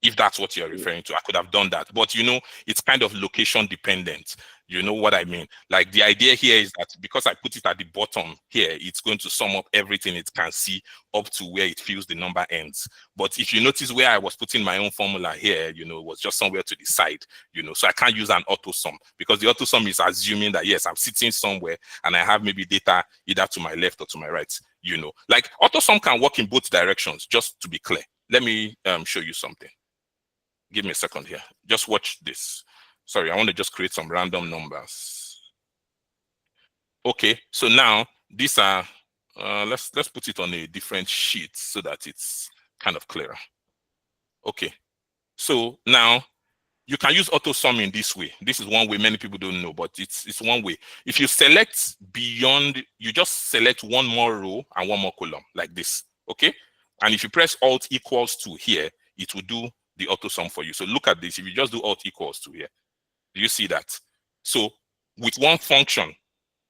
If that's what you're referring to, I could have done that. But you know, it's kind of location dependent. You know what I mean? Like the idea here is that because I put it at the bottom here, it's going to sum up everything it can see up to where it feels the number ends. But if you notice where I was putting my own formula here, you know, it was just somewhere to the side, you know, so I can't use an auto sum because the auto sum is assuming that, yes, I'm sitting somewhere and I have maybe data either to my left or to my right, you know. Like auto sum can work in both directions, just to be clear. Let me show you something. Give me a second here. Just watch this. Sorry, I want to just create some random numbers. Okay, so now these are, let's put it on a different sheet so that it's kind of clearer. Okay, so now you can use auto sum in this way. This is one way many people don't know, but it's one way. If you select beyond, you just select one more row and one more column like this, okay? And if you press alt equals to here, it will do the auto sum for you. So look at this. If you just do alt equals to here, do you see that? So with one function,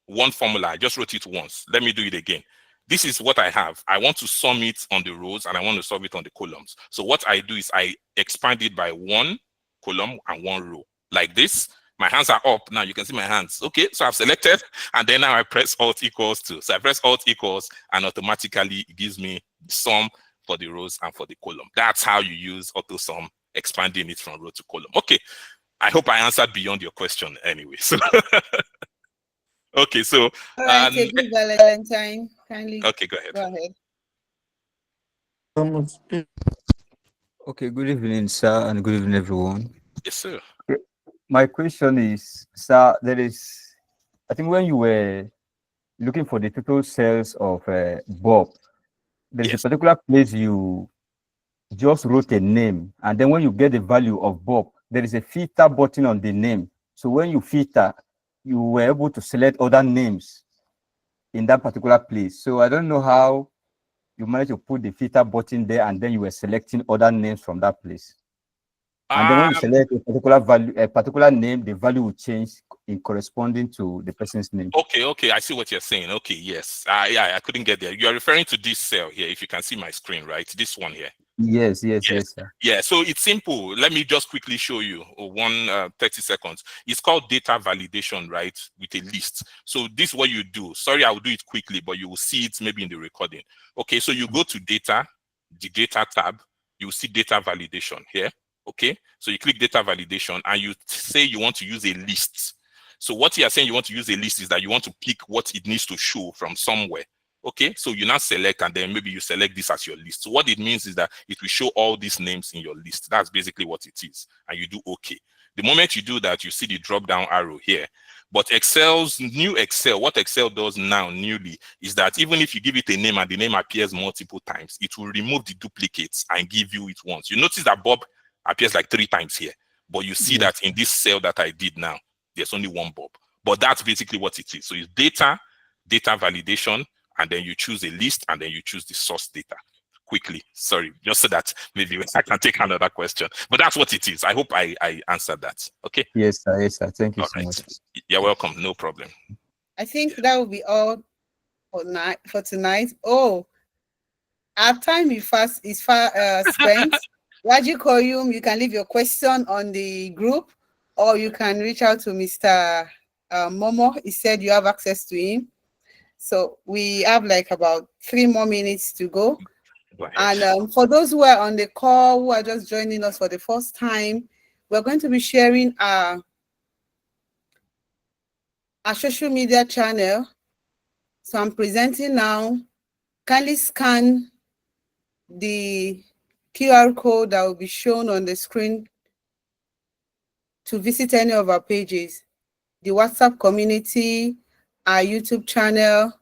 one formula, I just wrote it once. Let me do it again. This is what I have. I want to sum it on the rows and I want to solve it on the columns. So what I do is I expand it by one column and one row like this. My hands are up. Now you can see my hands. Okay, so I've selected and then now I press alt equals to. So I press alt equals and automatically it gives me the sum for the rows and for the column. That's how you use auto sum, expanding it from row to column. Okay, I hope I answered beyond your question anyway. So okay, so all right, Valentine, kindly okay, go ahead. go ahead. Okay, good evening, sir, and good evening, everyone. Yes, sir. My question is, sir, I think when you were looking for the total sales of Bob, there is a particular place you just wrote a name, and then when you get the value of Bob, there is a filter button on the name. So when you filter, you were able to select other names in that particular place. So I don't know how you managed to put the filter button there, and then you were selecting other names from that place. And then when you select a particular value, a particular name, the value will change in corresponding to the person's name. Okay, I see what you're saying. Okay, yes. Yeah, I couldn't get there. You are referring to this cell here. If you can see my screen, right? This one here. Yes, sir. Yeah, so it's simple. Let me just quickly show you 30 seconds. It's called data validation, right? With a list. So this is what you do. Sorry, I will do it quickly, but you will see it maybe in the recording. Okay, so you go to data, the data tab, you will see data validation here. Okay, so you click data validation and you say you want to use a list. So what you are saying you want to use a list is that you want to pick what it needs to show from somewhere. Okay, so you now select and then maybe you select this as your list. So what it means is that it will show all these names in your list. That's basically what it is. And you do okay. The moment you do that, you see the drop down arrow here. But new Excel, what Excel does now newly is that even if you give it a name and the name appears multiple times, it will remove the duplicates and give you it once. You notice that Bob appears like 3 times here, but you see that in this cell that I did now, there's only one Bob. But that's basically what it is. So it's data validation, and then you choose a list, and then you choose the source data. Quickly, sorry, just so that maybe I can take another question. But that's what it is. I hope I answered that. Okay. Yes, sir. Thank you so much. You're welcome. No problem. I think that will be all for tonight. Oh, our time is spent. Raji Koyum, you can leave your question on the group, or you can reach out to Mr. Momoh. He said you have access to him. So we have like about 3 more minutes to go. And for those who are on the call, who are just joining us for the first time, we're going to be sharing our social media channel. So I'm presenting now. Kindly scan the QR code that will be shown on the screen to visit any of our pages, the WhatsApp community, our YouTube channel,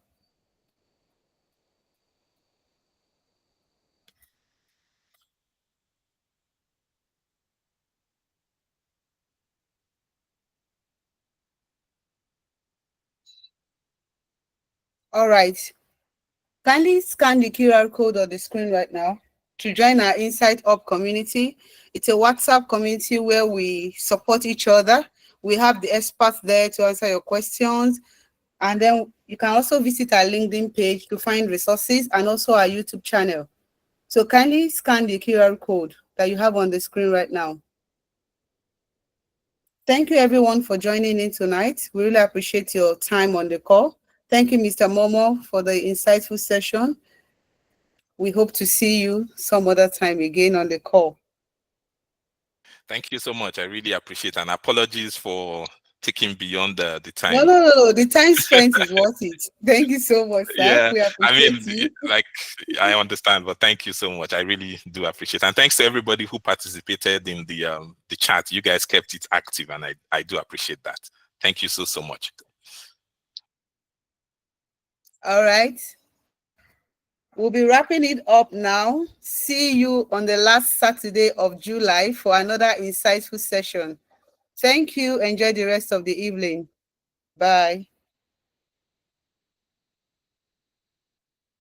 All right. Kindly scan the QR code on the screen right now to join our Insight Up community. It's a WhatsApp community where we support each other. We have the experts there to answer your questions. And then you can also visit our LinkedIn page to find resources and also our YouTube channel. So kindly scan the QR code that you have on the screen right now. Thank you everyone for joining in tonight. We really appreciate your time on the call. Thank you, Mr. Momoh, for the insightful session. We hope to see you some other time again on the call. Thank you so much. I really appreciate it. And apologies for taking beyond the time. No. The time spent is worth it. Thank you so much, sir. Yeah, We appreciate you. like, I understand, but thank you so much. I really do appreciate it. And thanks to everybody who participated in the chat. You guys kept it active, and I do appreciate that. Thank you so much. All right. We'll be wrapping it up now. See you on the last Saturday of July for another insightful session. Thank you. Enjoy the rest of the evening. Bye.